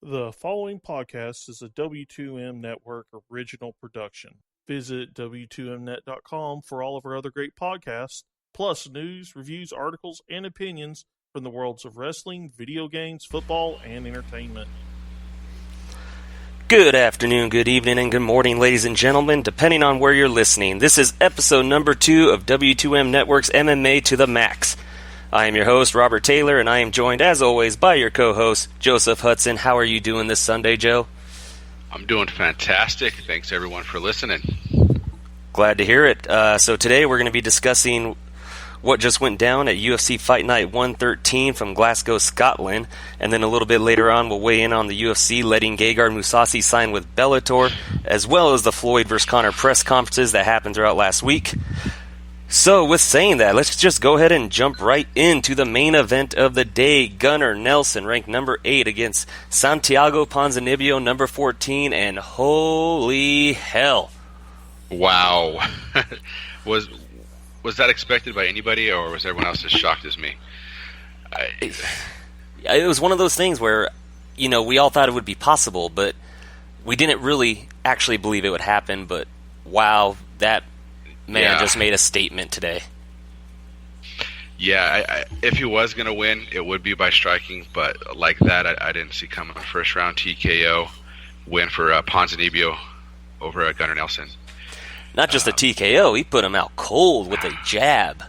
The following podcast is a W2M Network original production. Visit W2Mnet.com for all of our other great podcasts, plus news, reviews, articles, and opinions from the worlds of wrestling, video games, football, and entertainment. Good afternoon, good evening, and good morning, ladies and gentlemen, depending on where you're listening. This is episode number 2 of W2M Network's MMA to the Max. I am your host, Robert Taylor, and I am joined, as always, by your co-host, Joseph Hudson. How are you doing this Sunday, Joe? I'm doing fantastic. Thanks, everyone, for listening. Glad to hear it. So today we're going to be discussing what just went down at UFC Fight Night 113 from Glasgow, Scotland, and then a little bit later on we'll weigh in on the UFC letting Gegard Mousasi sign with Bellator, as well as the Floyd vs. Conor press conferences that happened throughout last week. So, with saying that, let's just go ahead and jump right into the main event of the day. Gunnar Nelson, ranked number 8, against Santiago Ponzinibbio, number 14, and holy hell. Wow. Was that expected by anybody, or was everyone else as shocked as me? It was one of those things where, we all thought it would be possible, but we didn't really actually believe it would happen, but wow, that man just made a statement today. Yeah, if he was going to win, it would be by striking, but like that, I didn't see coming. First round TKO win for Ponzinibbio over Gunnar Nelson. Not just a TKO, he put him out cold with a jab.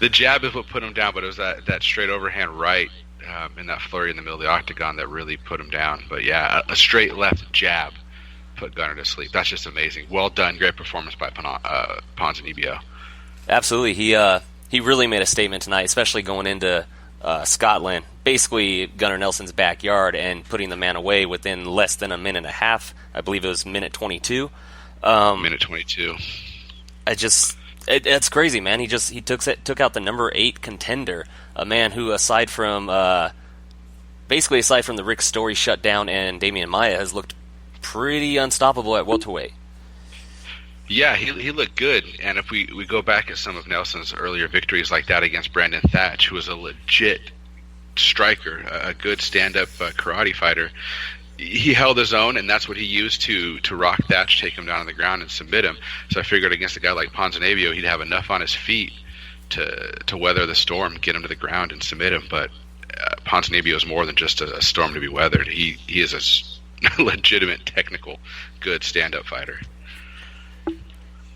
The jab is what put him down, but it was that straight overhand right in that flurry in the middle of the octagon that really put him down. But yeah, a straight left jab put Gunnar to sleep. That's just amazing. Well done. Great performance by Ponzinibbio. Absolutely. He really made a statement tonight, especially going into Scotland, basically Gunnar Nelson's backyard, and putting the man away within less than a minute and a half. I believe it was minute 22. Minute 22. It's crazy, man. He took out the number 8 contender, a man who, aside from the Rick Story shutdown and Damian Maia, has looked pretty unstoppable at welterweight. Yeah, he looked good, and if we go back at some of Nelson's earlier victories like that against Brandon Thatch, who was a legit striker, a good stand-up karate fighter, he held his own, and that's what he used to rock Thatch, take him down on the ground, and submit him. So I figured against a guy like Ponzinibbio, he'd have enough on his feet to weather the storm, get him to the ground, and submit him. But Ponzinibbio is more than just a storm to be weathered. He is a legitimate, technical, good stand-up fighter.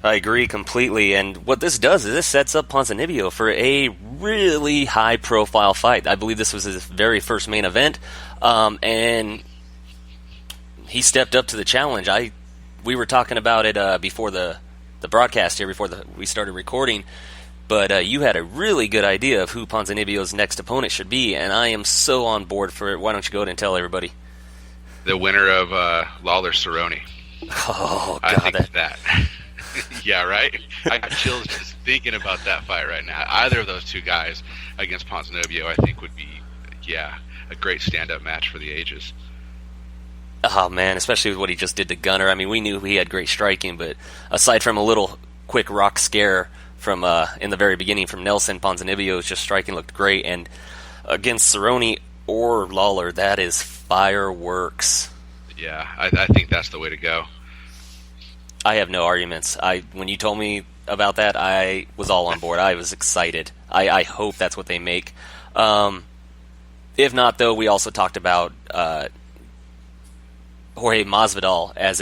I agree completely, and what this does is this sets up Ponzinibbio for a really high-profile fight. I believe this was his very first main event, and he stepped up to the challenge. We were talking about it before the broadcast here, before we started recording, but you had a really good idea of who Ponzinibbio's next opponent should be, and I am so on board for it. Why don't you go ahead and tell everybody? The winner of Lawler Cerrone. Oh, God. I think that. Yeah, right? I got chills just thinking about that fight right now. Either of those two guys against Ponzinibbio, I think, would be, a great stand-up match for the ages. Oh, man, especially with what he just did to Gunnar. I mean, we knew he had great striking, but aside from a little quick rock scare from in the very beginning from Nelson, Ponzinibbio's just striking looked great. And against Cerrone or Lawler, that is fireworks. Yeah, I think that's the way to go. I have no arguments. When you told me about that, I was all on board. I was excited. I hope that's what they make. If not, though, we also talked about Jorge Masvidal as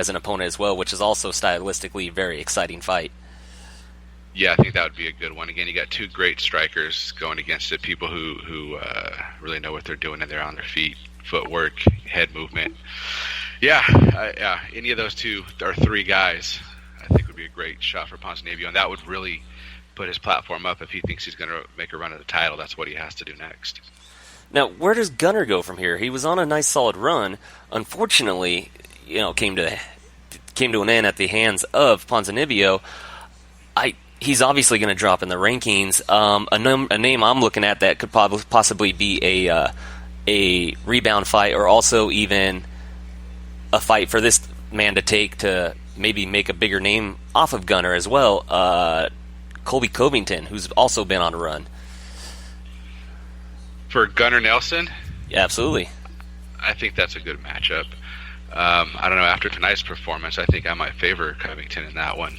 an opponent as well, which is also stylistically a very exciting fight. Yeah, I think that would be a good one. Again, you got two great strikers going against it, people who really know what they're doing, and they're on their feet, footwork, head movement. Yeah, any of those two or three guys, I think would be a great shot for Ponzinibbio, and that would really put his platform up. If he thinks he's going to make a run at the title, that's what he has to do next. Now, where does Gunnar go from here? He was on a nice, solid run. Unfortunately, came to an end at the hands of Ponzinibbio. He's obviously going to drop in the rankings. A name I'm looking at that could possibly be a rebound fight, or also even a fight for this man to take to maybe make a bigger name off of Gunnar as well. Colby Covington, who's also been on a run. For Gunnar Nelson? Absolutely. I think that's a good matchup. I don't know. After tonight's performance, I think I might favor Covington in that one.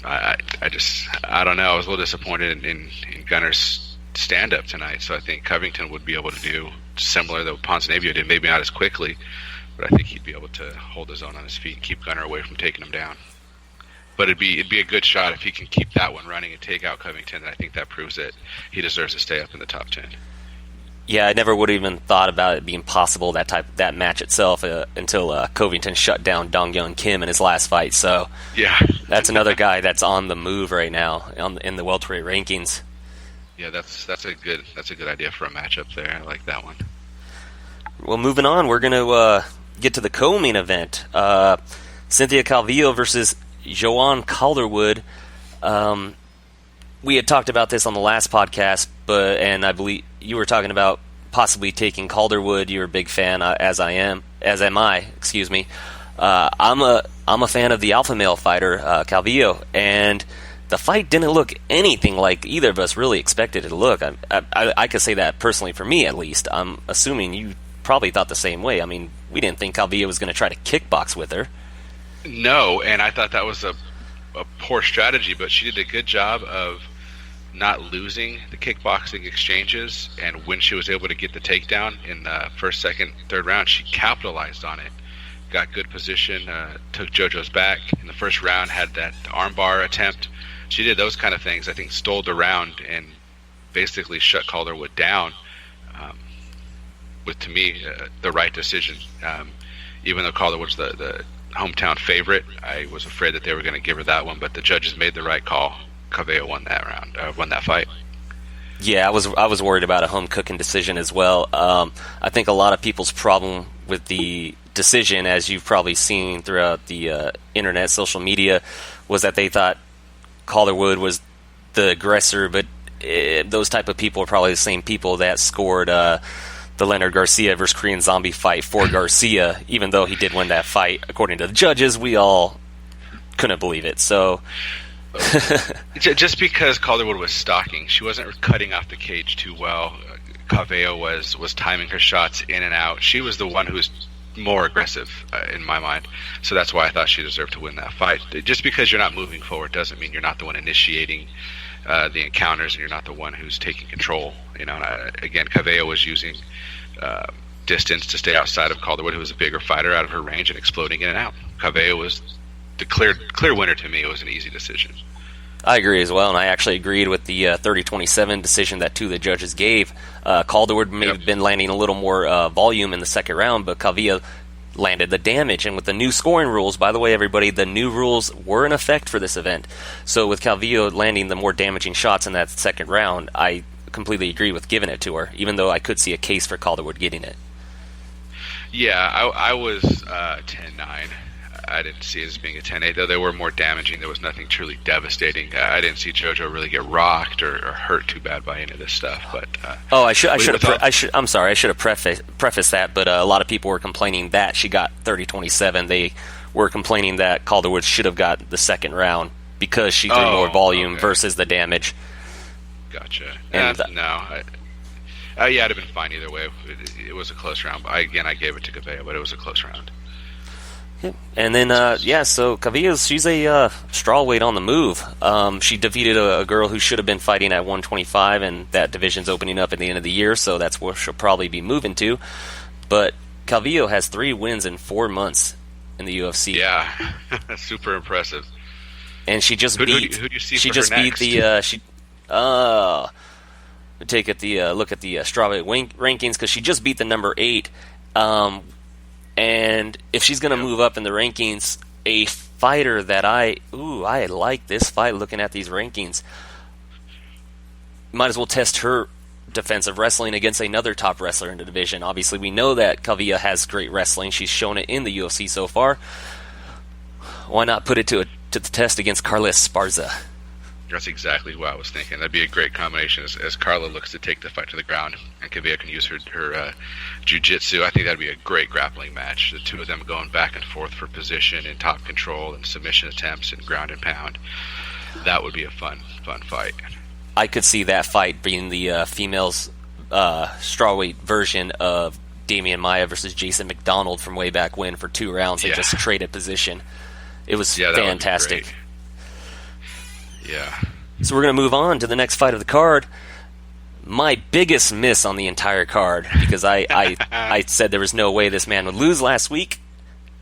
I don't know. I was a little disappointed in Gunner's stand-up tonight, so I think Covington would be able to do similar to what Ponzinibbio did. Maybe not as quickly, but I think he'd be able to hold his own on his feet and keep Gunner away from taking him down. But it'd be a good shot if he can keep that one running and take out Covington. And I think that proves that he deserves to stay up in the top 10. Yeah, I never would have even thought about it being possible, that match itself, until Covington shut down Dong Hyun Kim in his last fight. So yeah, that's another guy that's on the move right now in the welterweight rankings. Yeah, that's a good idea for a matchup there. I like that one. Well, moving on, we're going to get to the co-main event. Cynthia Calvillo versus Joanne Calderwood. We had talked about this on the last podcast, and I believe you were talking about possibly taking Calderwood. You're a big fan, as am I. Excuse me. I'm a fan of the alpha male fighter, Calvillo, and the fight didn't look anything like either of us really expected it to look. I could say that personally for me, at least. I'm assuming you probably thought the same way. I mean, we didn't think Calvillo was going to try to kickbox with her. No, and I thought that was a poor strategy, but she did a good job of not losing the kickboxing exchanges, and when she was able to get the takedown in the first, second, third round, she capitalized on it. Got good position, took JoJo's back in the first round, had that armbar attempt. She did those kind of things. I think stole the round and basically shut Calderwood down with, to me, the right decision. Even though Calderwood's the hometown favorite, I was afraid that they were going to give her that one, but the judges made the right call. Calvillo won that fight. Yeah, I was worried about a home cooking decision as well. I think a lot of people's problem with the decision, as you've probably seen throughout the internet, social media, was that they thought Calderwood was the aggressor, but those type of people are probably the same people that scored the Leonard Garcia versus Korean Zombie fight for Garcia, even though he did win that fight. According to the judges, we all couldn't believe it. So just because Calderwood was stalking, she wasn't cutting off the cage too well. Calvillo was timing her shots in and out. She was the one who was more aggressive in my mind, so that's why I thought she deserved to win that fight. Just because you're not moving forward doesn't mean you're not the one initiating the encounters, and you're not the one who's taking control. Again, Calvillo was using distance to stay outside of Calderwood, who was a bigger fighter, out of her range and exploding in and out. Calvillo was the clear winner to me. It was an easy decision. I agree as well, and I actually agreed with the 30-27 decision that two of the judges gave. Calderwood may have been landing a little more volume in the second round, but Calvillo landed the damage. And with the new scoring rules, by the way, everybody, the new rules were in effect for this event. So with Calvillo landing the more damaging shots in that second round, I completely agree with giving it to her, even though I could see a case for Calderwood getting it. Yeah, I was 10-9. I didn't see it as being a 10-8, though they were more damaging. There was nothing truly devastating. I didn't see JoJo really get rocked or hurt too bad by any of this stuff. But I'm sorry, I should have prefaced that. But a lot of people were complaining that she got 30-27. They were complaining that Calderwood should have got the second round because she threw more volume versus the damage. Gotcha. And yeah, it'd have been fine either way. It was a close round. I gave it to Calvillo, but it was a close round. And then, so Calvillo, she's a strawweight on the move. She defeated a girl who should have been fighting at 125, and that division's opening up at the end of the year, so that's where she'll probably be moving to. But Calvillo has 3 wins in 4 months in the UFC. Yeah, super impressive. And she just who do you see for her next? Take a look at the strawweight rankings, because she just beat the number 8. And if she's going to move up in the rankings, a fighter that I like this fight looking at these rankings, might as well test her defensive wrestling against another top wrestler in the division. Obviously, we know that Calvillo has great wrestling. She's shown it in the UFC so far. Why not put it to the test against Carla Esparza? That's exactly what I was thinking. That'd be a great combination as Carla looks to take the fight to the ground, and Calvillo can use her jiu-jitsu. I think that'd be a great grappling match. The two of them going back and forth for position and top control and submission attempts and ground and pound. That would be a fun fight. I could see that fight being the females' strawweight version of Damian Maia versus Jason McDonald from way back when for 2 rounds. They just traded position. It was fantastic. Yeah. So we're going to move on to the next fight of the card. My biggest miss on the entire card, because I said there was no way this man would lose last week.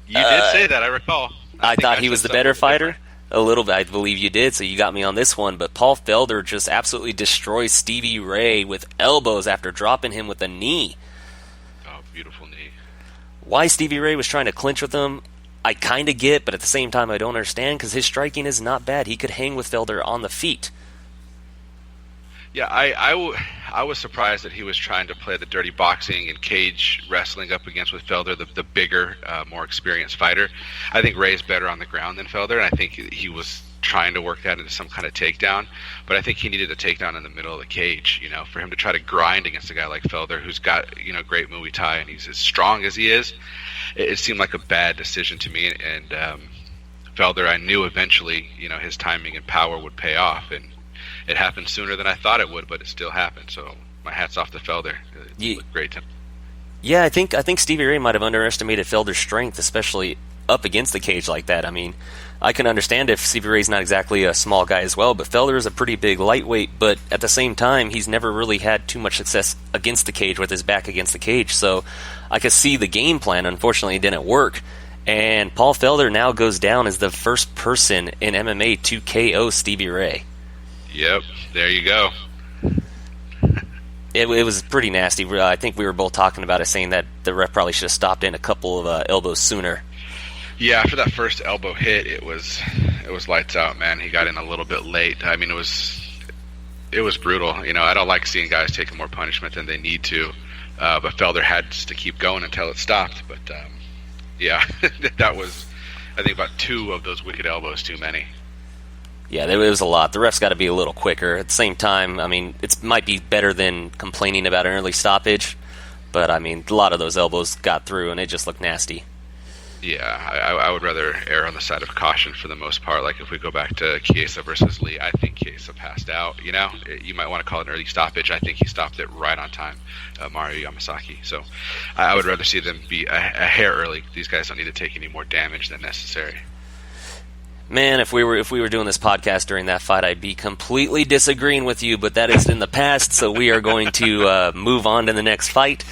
You did say that, I recall. I thought he was the better fighter. A little bit, I believe you did, so you got me on this one. But Paul Felder just absolutely destroys Stevie Ray with elbows after dropping him with a knee. Oh, beautiful knee. Why Stevie Ray was trying to clinch with him, I kind of get, but at the same time I don't understand, because his striking is not bad. He could hang with Felder on the feet. Yeah, I was surprised that he was trying to play the dirty boxing and cage wrestling up against with Felder, the bigger, more experienced fighter. I think Ray's better on the ground than Felder, and I think he was trying to work that into some kind of takedown. But I think he needed a takedown in the middle of the cage, for him to try to grind against a guy like Felder, who's got great Muay Thai and he's as strong as he is. It seemed like a bad decision to me, and Felder, I knew eventually, his timing and power would pay off, and it happened sooner than I thought it would, but it still happened. So my hat's off to Felder. It looked great to him. Yeah, I think Stevie Ray might have underestimated Felder's strength, especially up against the cage like that. I mean, I can understand if Stevie Ray's not exactly a small guy as well, but Felder is a pretty big lightweight, but at the same time, he's never really had too much success against the cage with his back against the cage, so I could see the game plan. Unfortunately, it didn't work, and Paul Felder now goes down as the first person in MMA to KO Stevie Ray. Yep, there you go. It was pretty nasty. I think we were both talking about it, saying that the ref probably should have stopped in a couple of elbows sooner. Yeah, after that first elbow hit, it was lights out, man. He got in a little bit late. I mean, it was brutal. I don't like seeing guys taking more punishment than they need to, but Felder had to keep going until it stopped. But yeah, that was, I think, about 2 of those wicked elbows too many. Yeah, there was a lot. The ref's got to be a little quicker. At the same time, I mean, it might be better than complaining about an early stoppage, but I mean, a lot of those elbows got through, and it just looked nasty. Yeah, I would rather err on the side of caution for the most part. Like if we go back to Chiesa versus Lee, I think Chiesa passed out. You might want to call it an early stoppage. I think he stopped it right on time, Mario Yamasaki. So I would rather see them be a hair early. These guys don't need to take any more damage than necessary. Man, if we were doing this podcast during that fight, I'd be completely disagreeing with you, but that is in the past, so we are going to move on to the next fight.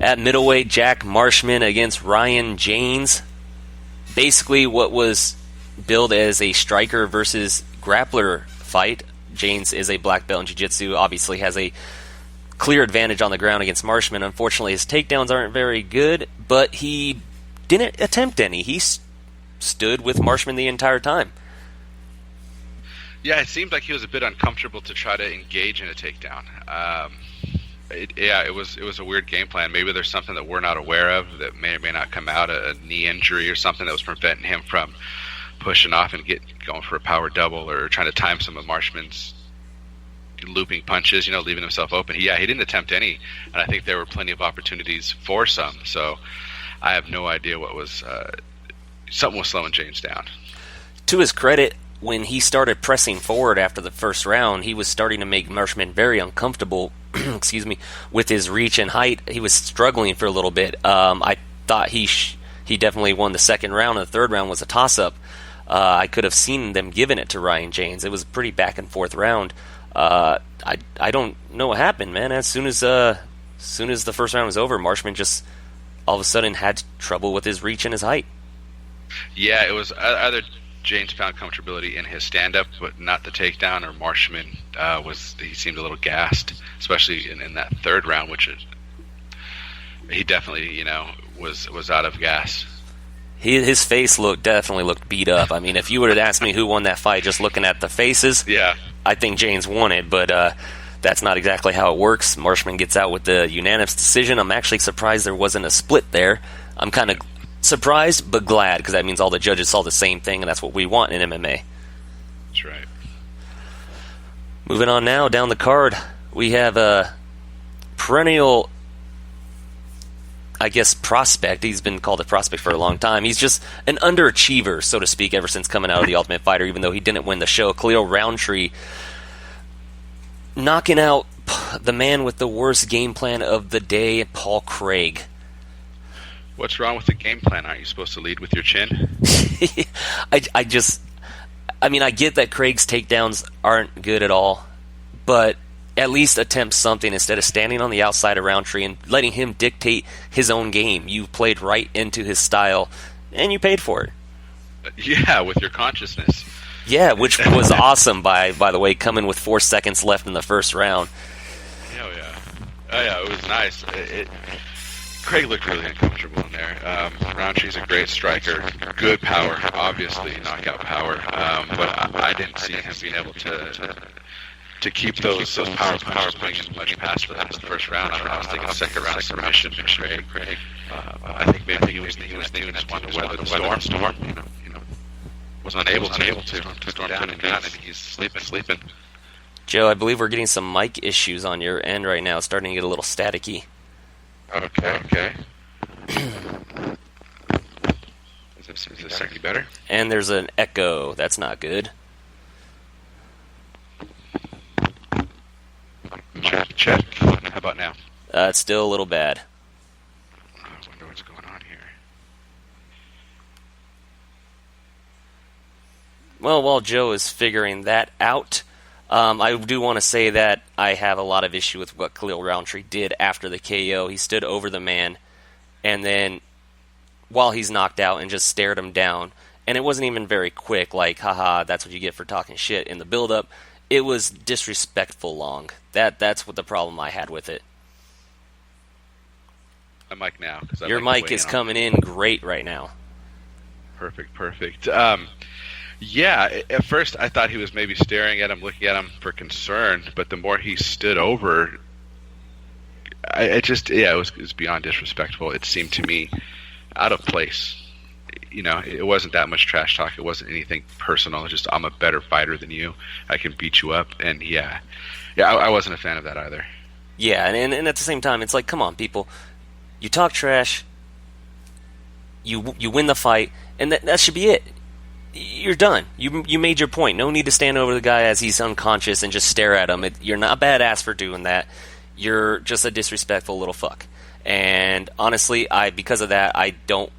At middleweight, Jack Marshman against Ryan Janes. Basically what was billed as a striker versus grappler fight. Janes is a black belt in jiu-jitsu, obviously has a clear advantage on the ground against Marshman. Unfortunately, his takedowns aren't very good, but he didn't attempt any. He stood with Marshman the entire time. Yeah, it seemed like he was a bit uncomfortable to try to engage in a takedown. It was a weird game plan. Maybe there's something that we're not aware of that may or may not come out, a knee injury or something that was preventing him from pushing off and going for a power double or trying to time some of Marshman's looping punches, leaving himself open. He didn't attempt any, and I think there were plenty of opportunities for some. So I have no idea what was... something was slowing James down. To his credit, when he started pressing forward after the first round, he was starting to make Marshman very uncomfortable with his reach and height. He was struggling for a little bit. I thought he definitely won the second round, and the third round was a toss-up. I could have seen them giving it to Ryan Janes. It was a pretty back-and-forth round. I don't know what happened, man. As soon as the first round was over, Marshman just all of a sudden had trouble with his reach and his height. Yeah, it was either James found comfortability in his stand-up, but not the takedown, or Marshman he seemed a little gassed, especially in that third round, which he definitely was out of gas. His face definitely looked beat up. I mean, if you would have asked me who won that fight just looking at the faces, yeah, I think James won it, but that's not exactly how it works. Marshman gets out with the unanimous decision. I'm actually surprised there wasn't a split there. I'm kind of surprised, but glad, because that means all the judges saw the same thing, and that's what we want in MMA. That's right. Moving on now, down the card, we have a perennial, I guess, prospect. He's been called a prospect for a long time. He's just an underachiever, so to speak, ever since coming out of The Ultimate Fighter, even though he didn't win the show. Khalil Roundtree knocking out the man with the worst game plan of the day, Paul Craig. What's wrong with the game plan? Aren't you supposed to lead with your chin? I get that Craig's takedowns aren't good at all, but at least attempt something instead of standing on the outside of Roundtree and letting him dictate his own game. You played right into his style, and you paid for it. Yeah, with your consciousness. Yeah, which was awesome, by the way, coming with 4 seconds left in the first round. Oh, yeah, it was nice. Craig looked really uncomfortable in there. Roundtree's a great striker, good power, obviously, knockout power, but I didn't see him being able to keep those power punches much past the first round. I was thinking second round submission for Craig. I think maybe he was thinking just wanted to weather the storm. Was unable to storm down, and he's sleeping. Joe, I believe we're getting some mic issues on your end right now. It's starting to get a little staticky. Okay. Is this any better? And there's an echo. That's not good. Check. How about now? It's still a little bad. I wonder what's going on here. Well, while Joe is figuring that out, I do want to say that I have a lot of issue with what Khalil Roundtree did after the KO. He stood over the man, and then while he's knocked out, and just stared him down. And it wasn't even very quick, like, haha, that's what you get for talking shit in the build-up. It was disrespectful long. That's what the problem I had with it. My mic now. Your mic is coming in great right now. Perfect. Yeah, at first I thought he was maybe staring at him, looking at him for concern, but the more he stood over, it was beyond disrespectful. It seemed to me out of place. It wasn't that much trash talk. It wasn't anything personal. It's just, I'm a better fighter than you. I can beat you up. And I wasn't a fan of that either. Yeah, and at the same time, it's like, come on, people. You talk trash, you win the fight, and that should be it. You're done. You made your point. No need to stand over the guy as he's unconscious and just stare at him. You're not badass for doing that. You're just a disrespectful little fuck. And honestly, because of that, I don't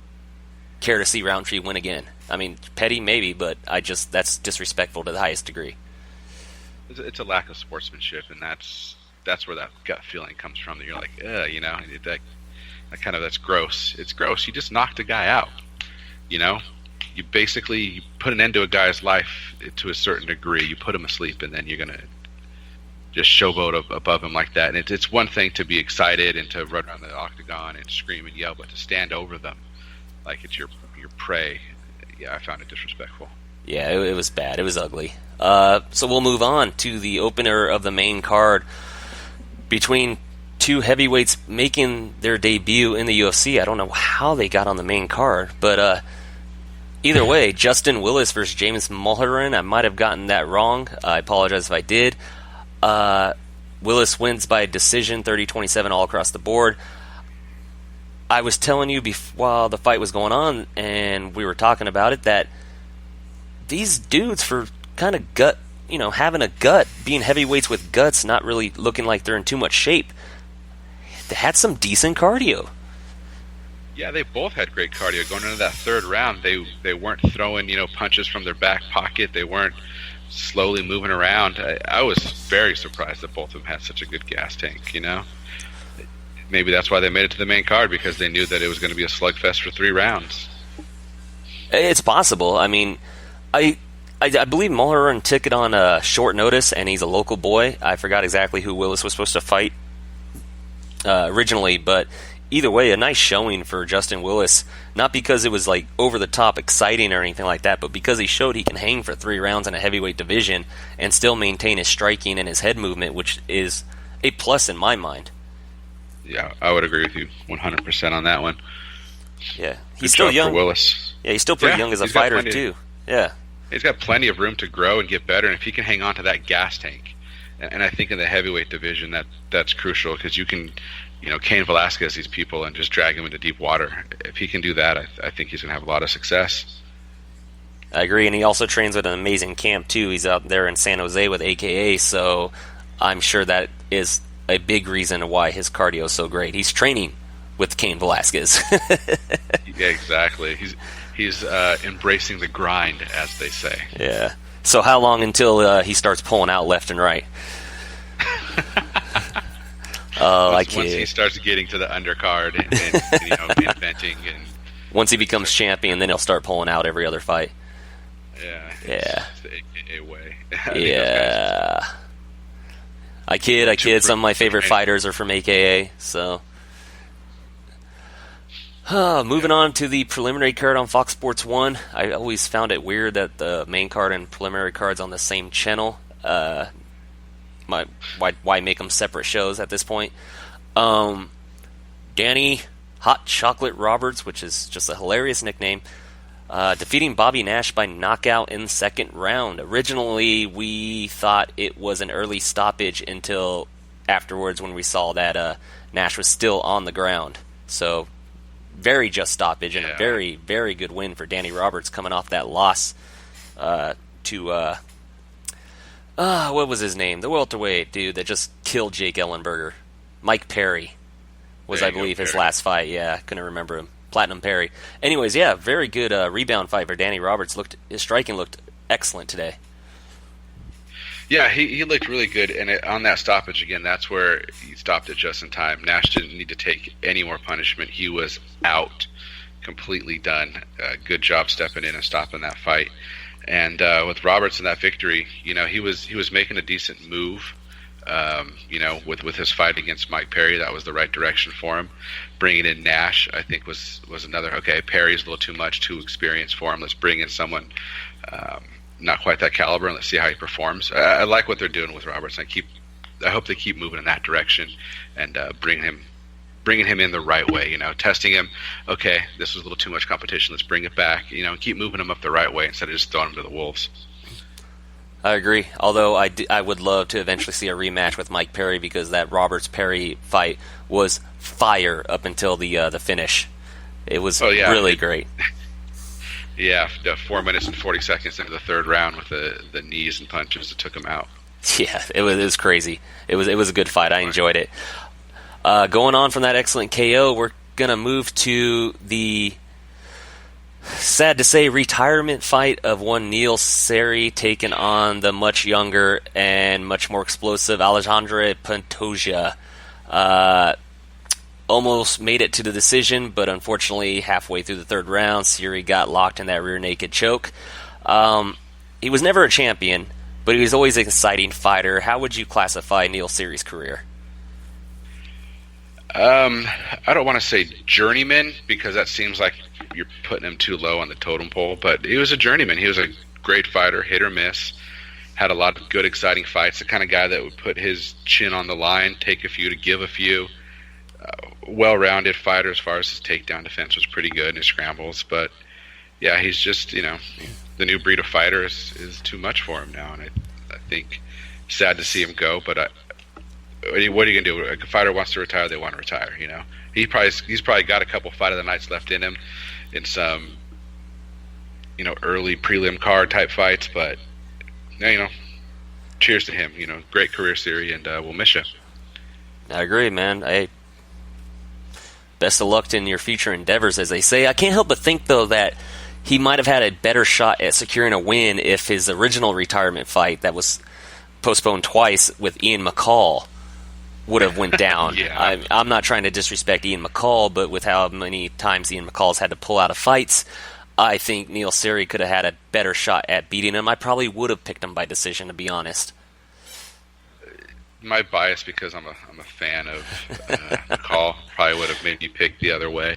care to see Roundtree win again. I mean, petty maybe, but that's disrespectful to the highest degree. It's a lack of sportsmanship, and that's where that gut feeling comes from. That you're like, that's gross. It's gross. You just knocked a guy out. You basically put an end to a guy's life to a certain degree. You put him asleep, and then you're gonna just showboat above him like that. And it's one thing to be excited and to run around the octagon and scream and yell, but to stand over them like it's your prey, I found it disrespectful. Yeah, it was bad. It was ugly. So we'll move on to the opener of the main card between two heavyweights making their debut in the UFC. I don't know how they got on the main card, but either way, Justin Willis versus James Mulheron. I might have gotten that wrong. I apologize if I did. Willis wins by decision, 30-27 all across the board. I was telling you while the fight was going on, and we were talking about it, that these dudes, for kind of having a gut, being heavyweights with guts, not really looking like they're in too much shape, they had some decent cardio. Yeah, they both had great cardio. Going into that third round, they weren't throwing punches from their back pocket. They weren't slowly moving around. I was very surprised that both of them had such a good gas tank. Maybe that's why they made it to the main card, because they knew that it was going to be a slugfest for 3 rounds. It's possible. I mean, I believe Mulheron took it on short notice, and he's a local boy. I forgot exactly who Willis was supposed to fight originally, but either way, a nice showing for Justin Willis. Not because it was like over the top exciting or anything like that, but because he showed he can hang for 3 rounds in a heavyweight division and still maintain his striking and his head movement, which is a plus in my mind. Yeah, I would agree with you 100% on that one. Yeah, he's still young. For Willis. Yeah, he's still pretty young as a fighter too. Yeah, he's got plenty of room to grow and get better, and if he can hang on to that gas tank, and I think in the heavyweight division that's crucial, because you can, Cain Velasquez these people and just drag him into deep water. If he can do that, I think he's going to have a lot of success. I agree, and he also trains with an amazing camp too. He's out there in San Jose with AKA, so I'm sure that is a big reason why his cardio is so great. He's training with Cain Velasquez. Yeah, exactly. He's embracing the grind, as they say. Yeah. So how long until he starts pulling out left and right? Once he starts getting to the undercard and inventing, and once he becomes champion, then he'll start pulling out every other fight. Yeah. Yeah. A way. Yeah. I kid. Some of my favorite fighters are from AKA. So, moving on to the preliminary card on Fox Sports 1. I always found it weird that the main card and preliminary cards on the same channel. Why make them separate shows at this point? Danny Hot Chocolate Roberts, which is just a hilarious nickname, defeating Bobby Nash by knockout in the second round. Originally, we thought it was an early stoppage until afterwards when we saw that Nash was still on the ground. So, very just stoppage and a very, very good win for Danny Roberts coming off that loss to what was his name? The welterweight dude that just killed Jake Ellenberger. Mike Perry was, I believe, his last fight. Yeah, couldn't remember him. Platinum Perry. Anyways, yeah, very good rebound fight for Danny Roberts. His striking looked excellent today. Yeah, he looked really good, and on that stoppage again, that's where he stopped it just in time. Nash didn't need to take any more punishment. He was out, completely done. Good job stepping in and stopping that fight. And with Roberts in that victory, he was making a decent move. With his fight against Mike Perry, that was the right direction for him. Bringing in Nash, I think, was another, okay, Perry's a little too much, too experienced for him. Let's bring in someone not quite that caliber, and let's see how he performs. I like what they're doing with Roberts. I hope they keep moving in that direction and bringing him in the right way. Testing him. Okay, this was a little too much competition. Let's bring it back. Keep moving him up the right way instead of just throwing him to the wolves. I agree. Although I would love to eventually see a rematch with Mike Perry because that Roberts Perry fight was fire up until the finish. It was really great. Yeah, 4 minutes and 40 seconds into the third round with the knees and punches that took him out. Yeah, it was crazy. It was a good fight. I enjoyed it. Going on from that excellent KO, we're gonna move to the, sad to say, retirement fight of one Neil Seri taking on the much younger and much more explosive Alexandre Pantoja. Almost made it to the decision, but unfortunately halfway through the third round, Seri got locked in that rear naked choke. He was never a champion, but he was always an exciting fighter. How would you classify Neil Seri's career? I don't want to say journeyman because that seems like you're putting him too low on the totem pole, but he was a journeyman. He was a great fighter, hit or miss, had a lot of good, exciting fights, the kind of guy that would put his chin on the line, take a few to give a few. Well-rounded fighter as far as his takedown defense was pretty good in his scrambles, but yeah, he's just, the new breed of fighter is too much for him now, and I think sad to see him go, but what are you going to do? A fighter wants to retire, they want to retire, He's probably got a couple fight of the nights left in him in some, early prelim card type fights, but, cheers to him, great career, Seri, and we'll miss you. I agree, man. Best of luck in your future endeavors, as they say. I can't help but think, though, that he might have had a better shot at securing a win if his original retirement fight that was postponed twice with Ian McCall would have went down. Yeah. I'm not trying to disrespect Ian McCall, but with how many times Ian McCall's had to pull out of fights, I think Neil Seri could have had a better shot at beating him. I probably would have picked him by decision, to be honest. My bias, because I'm a fan of McCall, probably would have made me pick the other way.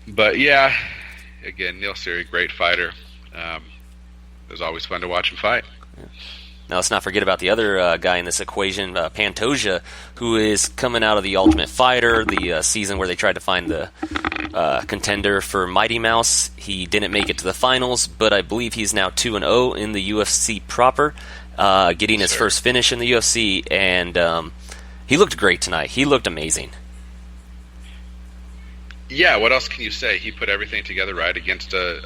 But yeah, again, Neil Seri, great fighter. It was always fun to watch him fight. Yeah. Now let's not forget about the other guy in this equation, Pantoja, who is coming out of the Ultimate Fighter, the season where they tried to find the contender for Mighty Mouse. He didn't make it to the finals, but I believe he's now 2-0 in the UFC proper. Getting his first finish in the UFC, and he looked great tonight. He looked amazing. Yeah, what else can you say? He put everything together right against a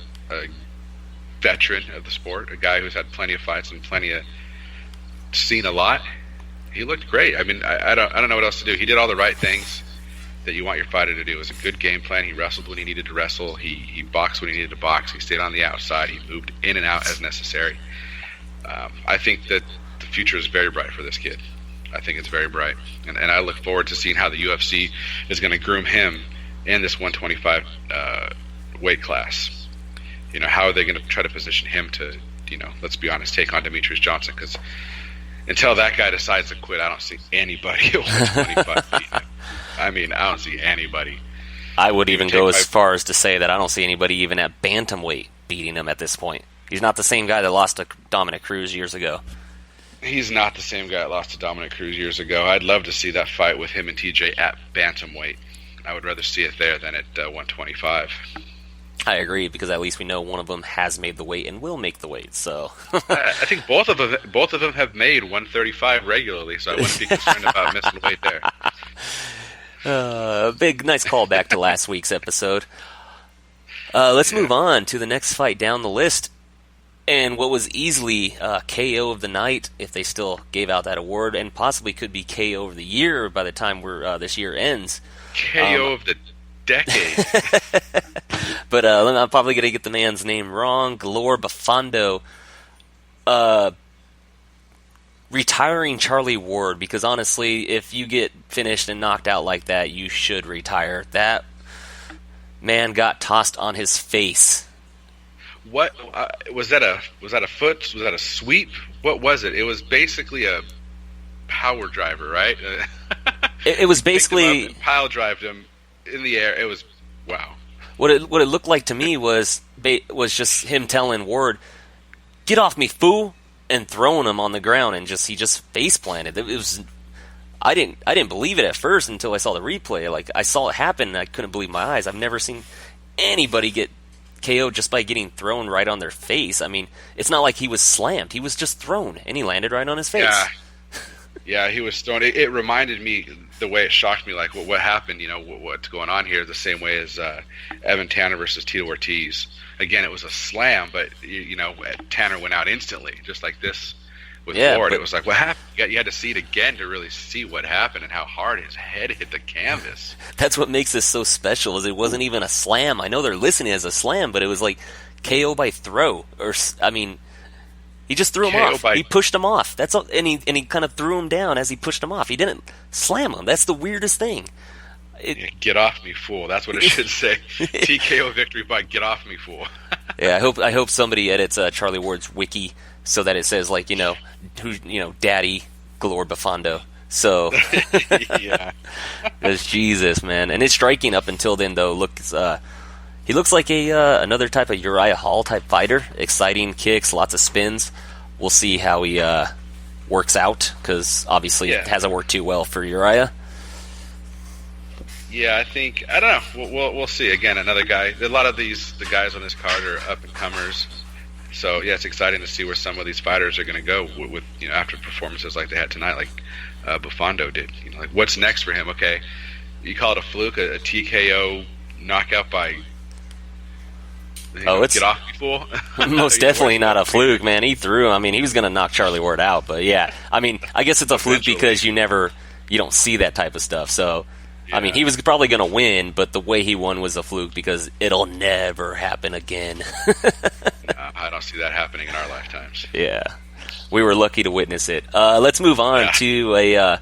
veteran of the sport, a guy who's had plenty of fights and seen a lot. He looked great. I mean, I don't know what else to do. He did all the right things that you want your fighter to do. It was a good game plan. He wrestled when he needed to wrestle. He boxed when he needed to box. He stayed on the outside. He moved in and out as necessary. I think that the future is very bright for this kid. I think it's very bright. And I look forward to seeing how the UFC is going to groom him in this 125 weight class. You know, how are they going to try to position him to, you know, let's be honest, take on Demetrius Johnson? Because until that guy decides to quit, I don't see anybody at 125 beating him. I mean, I don't see anybody. I would even go as far as to say that I don't see anybody even at bantamweight beating him at this point. He's not the same guy that lost to Dominic Cruz years ago. He's not the same guy that lost to Dominic Cruz years ago. I'd love to see that fight with him and TJ at bantamweight. I would rather see it there than at 125. I agree, because at least we know one of them has made the weight and will make the weight. So I think both of them have made 135 regularly, so I wouldn't be concerned about missing weight there. Nice callback to last week's episode. Let's move on to the next fight down the list, and what was easily KO of the night, if they still gave out that award, and possibly could be KO of the year by the time this year ends. KO of the decade. But I'm probably going to get the man's name wrong. Galor Bafando retiring Charlie Ward, because honestly, if you get finished and knocked out like that, you should retire. That man got tossed on his face. What was that? Was that a foot? Was that a sweep? What was it? It was basically a power driver, right? It was basically pile drived him in the air. It was wow. What it looked like to me was just him telling Ward, "Get off me, fool!" and throwing him on the ground, and he just face planted. It was I didn't believe it at first until I saw the replay. Like, I saw it happen and I couldn't believe my eyes. I've never seen anybody get KO'd just by getting thrown right on their face. I mean, it's not like he was slammed. He was just thrown, and he landed right on his face. Yeah, he was thrown. It reminded me, the way it shocked me, like what happened, you know, what's going on here, the same way as Evan Tanner versus Tito Ortiz. Again, it was a slam, but, you know, Tanner went out instantly, just like this with Ward. It was like, what happened? You had to see it again to really see what happened and how hard his head hit the canvas. That's what makes this so special, is it wasn't even a slam. I know they're listing it as a slam, but it was like KO by throw. He just threw him off. He pushed him off. That's all, and he kind of threw him down as he pushed him off. He didn't slam him. That's the weirdest thing. Get off me, fool. That's what it should say. TKO victory by get off me, fool. Yeah, I hope somebody edits Charlie Ward's wiki so that it says, like, Daddy Galor Bafando. So yeah. Because Jesus, man. And his striking up until then, though, he looks like another type of Uriah Hall type fighter. Exciting kicks, lots of spins. We'll see how he works out, because obviously it hasn't worked too well for Uriah. Yeah, I don't know. We'll see. Again, another guy. A lot of the guys on this card are up and comers. So yeah, it's exciting to see where some of these fighters are going to go with after performances like they had tonight, like Bafando did. Like, what's next for him? Okay, you call it a fluke, a TKO knockout by. It's get off me, fool. Most definitely not a fluke, man. He threw him. I mean, he was going to knock Charlie Ward out, but yeah. I mean, I guess it's a fluke because you don't see that type of stuff. So, yeah. I mean, he was probably going to win, but the way he won was a fluke because it'll never happen again. I don't see that happening in our lifetimes. Yeah. We were lucky to witness it. Let's move on to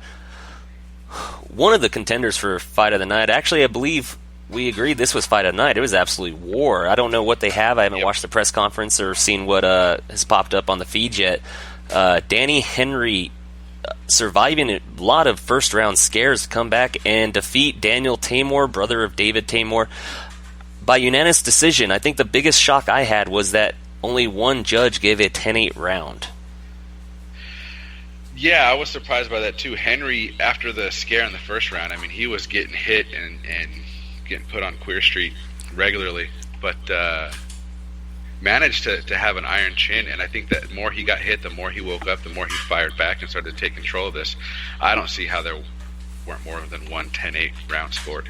one of the contenders for Fight of the Night. Actually, I believe we agreed this was Fight of the Night. It was absolute war. I don't know what they have. I haven't watched the press conference or seen what has popped up on the feed yet. Danny Henry surviving a lot of first-round scares to come back and defeat Daniel Tamor, brother of David Tamor, by unanimous decision. I think the biggest shock I had was that only one judge gave it a 10-8 round. Yeah, I was surprised by that too. Henry, after the scare in the first round, I mean, he was getting hit and getting put on Queer Street regularly, but managed to have an iron chin, and I think that the more he got hit, the more he woke up, the more he fired back and started to take control of this. I don't see how there weren't more than one 10-8 round scored.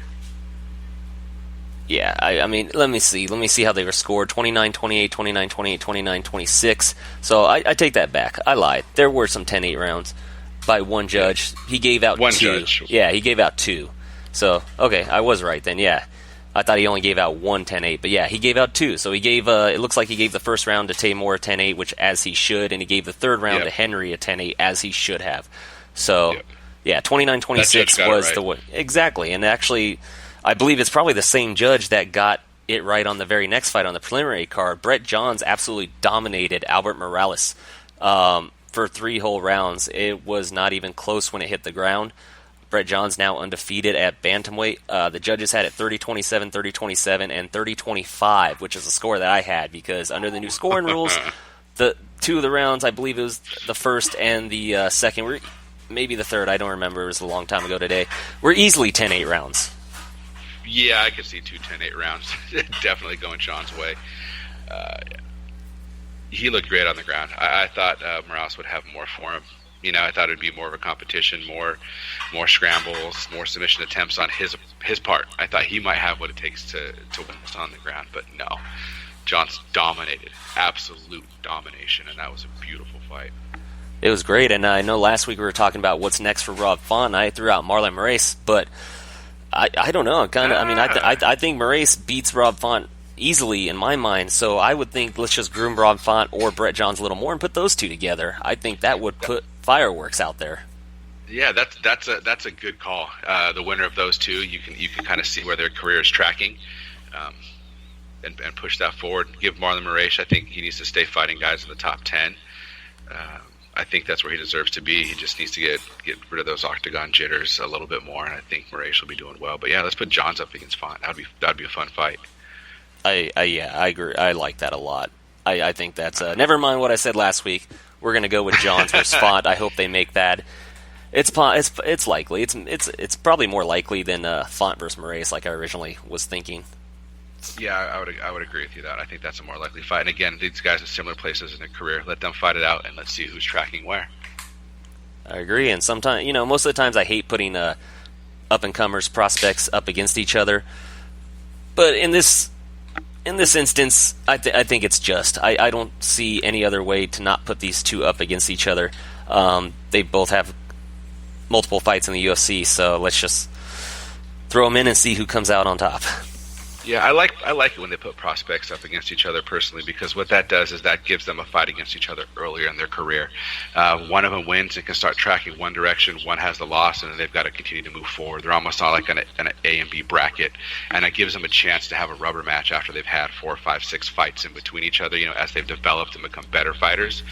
Yeah, I mean, let me see how they were scored. 29-28, 29-28, 29-26. So I take that back. I lied. There were some 10-8 rounds. by one judge. He gave out one 2. Judge. Yeah, he gave out 2. So, okay, I was right then, yeah. I thought he only gave out 1 10-8, but yeah, he gave out 2. So he gave, it looks like he gave the first round to Tamor a 10-8, which as he should, and he gave the third round to Henry a 10-8, as he should have. So, yeah, 29-26 was the one. Exactly, and actually, I believe it's probably the same judge that got it right on the very next fight on the preliminary card. Brett Johns absolutely dominated Albert Morales for 3 whole rounds. It was not even close when it hit the ground. Brett Johns now undefeated at bantamweight. The judges had it 30-27, 30-27, and 30-25, which is a score that I had because under the new scoring rules, the 2 of the rounds, I believe it was the first and the second, maybe the third, I don't remember, it was a long time ago today, were easily 10-8 rounds. Yeah, I could see 2 10-8 rounds definitely going John's way. He looked great on the ground. I thought Morales would have more for him. You know, I thought it would be more of a competition, more scrambles, more submission attempts on his part. I thought he might have what it takes to win this on the ground, but no. John's dominated, absolute domination, and that was a beautiful fight. It was great, and I know last week we were talking about what's next for Rob Font. I threw out Marlon Moraes, but I don't know. I think Moraes beats Rob Font easily in my mind, so I would think let's just groom Rob Font or Brett Johns a little more and put those 2 together. I think that would put fireworks out there. Yeah, that's a good call. The winner of those 2, you can kind of see where their career is tracking, and push that forward. Give Marlon Moraes, I think he needs to stay fighting guys in the top 10. I think that's where he deserves to be. He just needs to get rid of those octagon jitters a little bit more, and I think Moraes will be doing well. But yeah, let's put Johns up against Font. That'd be a fun fight. I agree. I like that a lot. I think that's never mind what I said last week. We're gonna go with Johns versus Font. I hope they make that. It's likely. It's probably more likely than Font versus Moraes, like I originally was thinking. Yeah, I would agree with you that. I think that's a more likely fight. And again, these guys are similar places in their career. Let them fight it out, and let's see who's tracking where. I agree. And sometimes, most of the times I hate putting up-and-comers, prospects up against each other. But in this instance, I think it's just. I don't see any other way to not put these 2 up against each other. They both have multiple fights in the UFC, so let's just throw them in and see who comes out on top. Yeah, I like it when they put prospects up against each other personally, because what that does is that gives them a fight against each other earlier in their career. One of them wins and can start tracking one direction. One has the loss, and then they've got to continue to move forward. They're almost on like an A and B bracket, and it gives them a chance to have a rubber match after they've had 4, 5, 6 fights in between each other, as they've developed and become better fighters.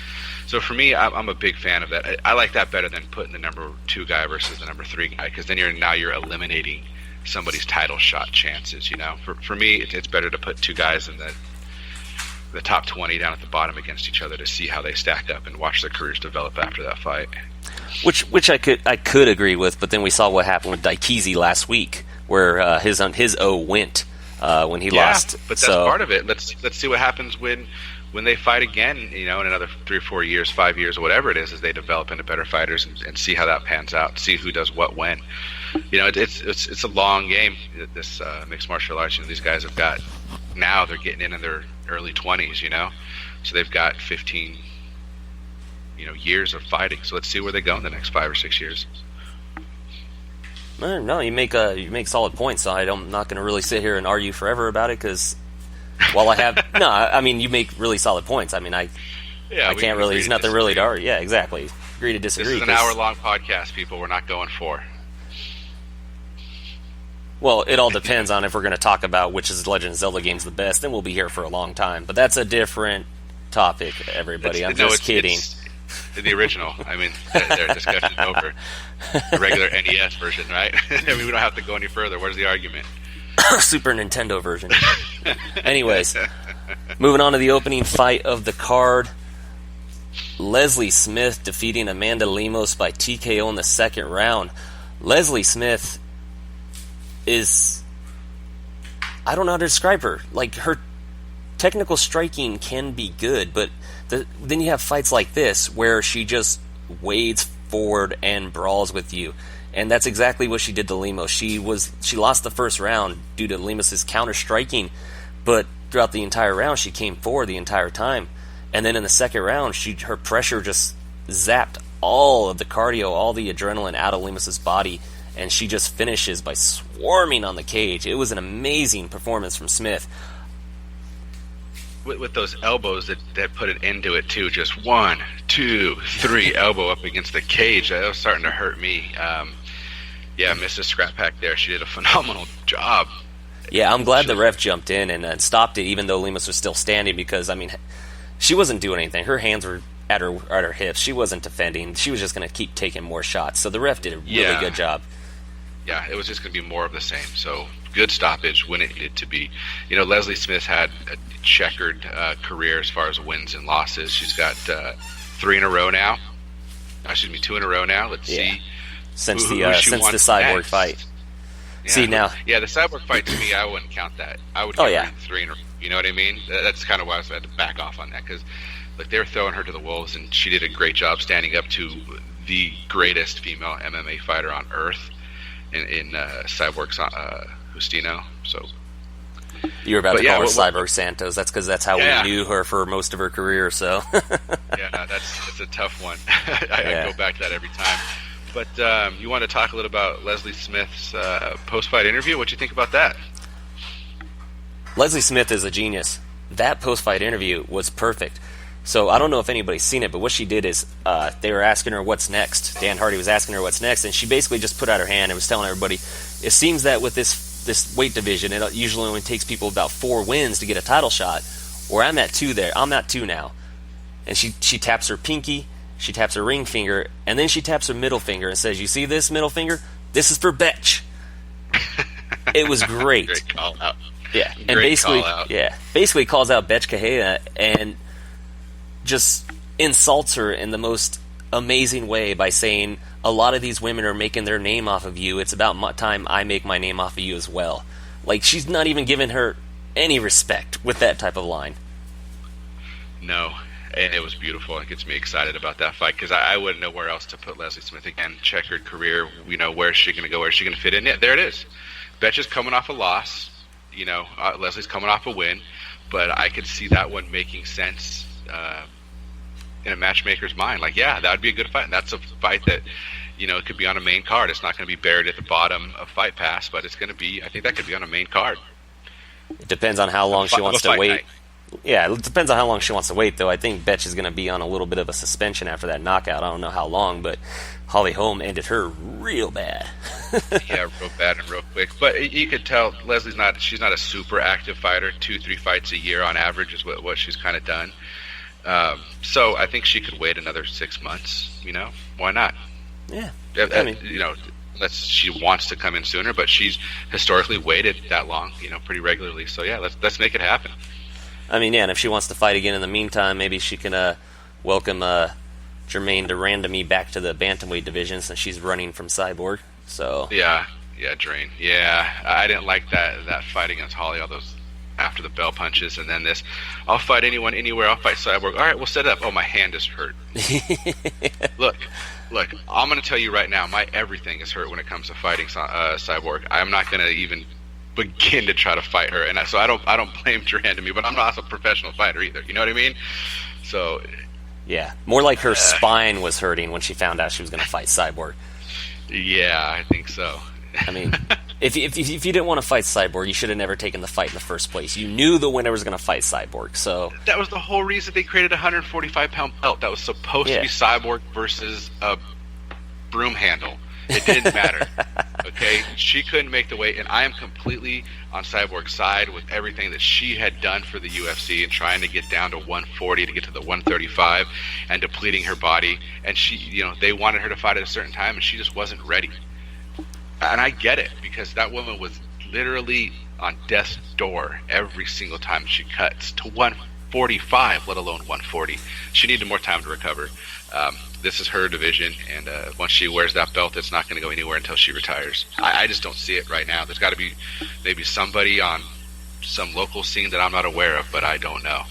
So for me, I'm a big fan of that. I like that better than putting the number 2 guy versus the number 3 guy, because then you're eliminating somebody's title shot chances. For me, it's better to put 2 guys in the top 20 down at the bottom against each other to see how they stack up and watch their careers develop after that fight. Which I could agree with, but then we saw what happened with Daikezi last week, where his O went when he lost. But that's part of it. Let's see what happens when they fight again, in another 3 or 4 years, 5 years, or whatever it is, as they develop into better fighters, and see how that pans out, see who does what when. It's a long game, this mixed martial arts. These guys have got, now they're getting in their early 20s, so they've got 15, years of fighting. So let's see where they go in the next 5 or 6 years. No, you make solid points. So I'm not going to really sit here and argue forever about it, because while I have you make really solid points. I can't really. There's nothing really to argue. Yeah, exactly. Agree to disagree. This is an hour-long podcast, people. We're not going 4. Well, it all depends on if we're going to talk about which is Legend of Zelda game's the best. Then we'll be here for a long time. But that's a different topic, everybody. I'm just kidding. It's the original. Their discussion's over. The regular NES version, right? We don't have to go any further. Where's the argument? Super Nintendo version. Anyways, moving on to the opening fight of the card. Leslie Smith defeating Amanda Lemos by TKO in the second round. Leslie Smith is, I don't know how to describe her. Like, her technical striking can be good, but then you have fights like this where she just wades forward and brawls with you. And that's exactly what she did to Lemos. She lost the first round due to Lemos' counter striking, but throughout the entire round she came forward the entire time. And then in the second round, her pressure just zapped all of the cardio, all the adrenaline out of Lemus's body, and she just finishes by swarming on the cage. It was an amazing performance from Smith. With those elbows that put an end to it too. Just 1, 2, 3 elbow up against the cage. That was starting to hurt me. Mrs. Scrap Pack there, she did a phenomenal job. Yeah, I'm glad the ref jumped in and stopped it, even though Lemus was still standing, because she wasn't doing anything. Her hands were at her hips. She wasn't defending. She was just going to keep taking more shots. So the ref did a really good job. Yeah, it was just going to be more of the same. So good stoppage when it needed to be. Leslie Smith had a checkered career as far as wins and losses. She's got 2 in a row now. Let's see. Since the Cyborg next. fight. Yeah, See now. Yeah, the Cyborg fight, to me, I wouldn't count that. I would give her 3 in a row. You know what I mean? That's kind of why I had to back off on that, because they were throwing her to the wolves, and she did a great job standing up to the greatest female MMA fighter on earth in Cyborg Justino. So you were about to call her Cyborg Santos. That's because that's how we knew her for most of her career. So that's a tough one. I go back to that every time. But you want to talk a little about Leslie Smith's post-fight interview? What do you think about that? Leslie Smith is a genius. That post-fight interview was perfect. So I don't know if anybody's seen it, but what she did is they were asking her what's next. Dan Hardy was asking her what's next, and she basically just put out her hand and was telling everybody, it seems that with this weight division, it usually only takes people about 4 wins to get a title shot, or I'm at 2 there. I'm at 2 now. And she taps her pinky, she taps her ring finger, and then she taps her middle finger and says, you see this middle finger? This is for Betch. It was great. Great call out. Yeah, and basically calls out Betch Cahill and just insults her in the most amazing way by saying, a lot of these women are making their name off of you. It's about time I make my name off of you as well. She's not even giving her any respect with that type of line. No, and it was beautiful. It gets me excited about that fight, because I wouldn't know where else to put Leslie Smith again. Checkered career, where's she going to go? Where's she going to fit in? Yeah, there it is. Betch is coming off a loss. Leslie's coming off a win, but I could see that one making sense in a matchmaker's mind. That would be a good fight. And that's a fight that, it could be on a main card. It's not going to be buried at the bottom of Fight Pass, but it's going to be, I think that could be on a main card. It depends on how long she wants to wait. Night. Yeah, it depends on how long she wants to wait, though. I think Betch is going to be on a little bit of a suspension after that knockout. I don't know how long, but Holly Holm ended her real bad. Yeah, real bad and real quick. But you could tell she's not a super active fighter. 2-3 fights a year on average is what she's kind of done. So I think she could wait another 6 months. Why not? Yeah. Unless she wants to come in sooner, but she's historically waited that long, pretty regularly. So yeah, let's make it happen. And if she wants to fight again in the meantime, maybe she can welcome Jermaine Durandamy back to the bantamweight division, since she's running from Cyborg. So yeah, Drain. Yeah, I didn't like that fight against Holly. All those after the bell punches, and then this, I'll fight anyone, anywhere. I'll fight Cyborg. All right, we'll set it up. Oh, my hand is hurt. Look, I'm going to tell you right now, my everything is hurt when it comes to fighting Cyborg. I'm not going to even begin to try to fight her, and so I don't blame Durandamy, but I'm not a professional fighter either. You know what I mean? So yeah, more like her spine was hurting when she found out she was going to fight Cyborg. Yeah, I think so. If you didn't want to fight Cyborg, you should have never taken the fight in the first place. You knew the winner was going to fight Cyborg, so that was the whole reason they created a 145-pound belt. That was supposed to be Cyborg versus a broom handle. It didn't matter. Okay, she couldn't make the weight, and I am completely on Cyborg's side with everything that she had done for the UFC and trying to get down to 140 to get to the 135 and depleting her body. And she, they wanted her to fight at a certain time, and she just wasn't ready. And I get it, because that woman was literally on death's door every single time she cuts to 145, let alone 140. She needed more time to recover. This is her division, and once she wears that belt, it's not going to go anywhere until she retires. I just don't see it right now. There's got to be maybe somebody on some local scene that I'm not aware of, but I don't know.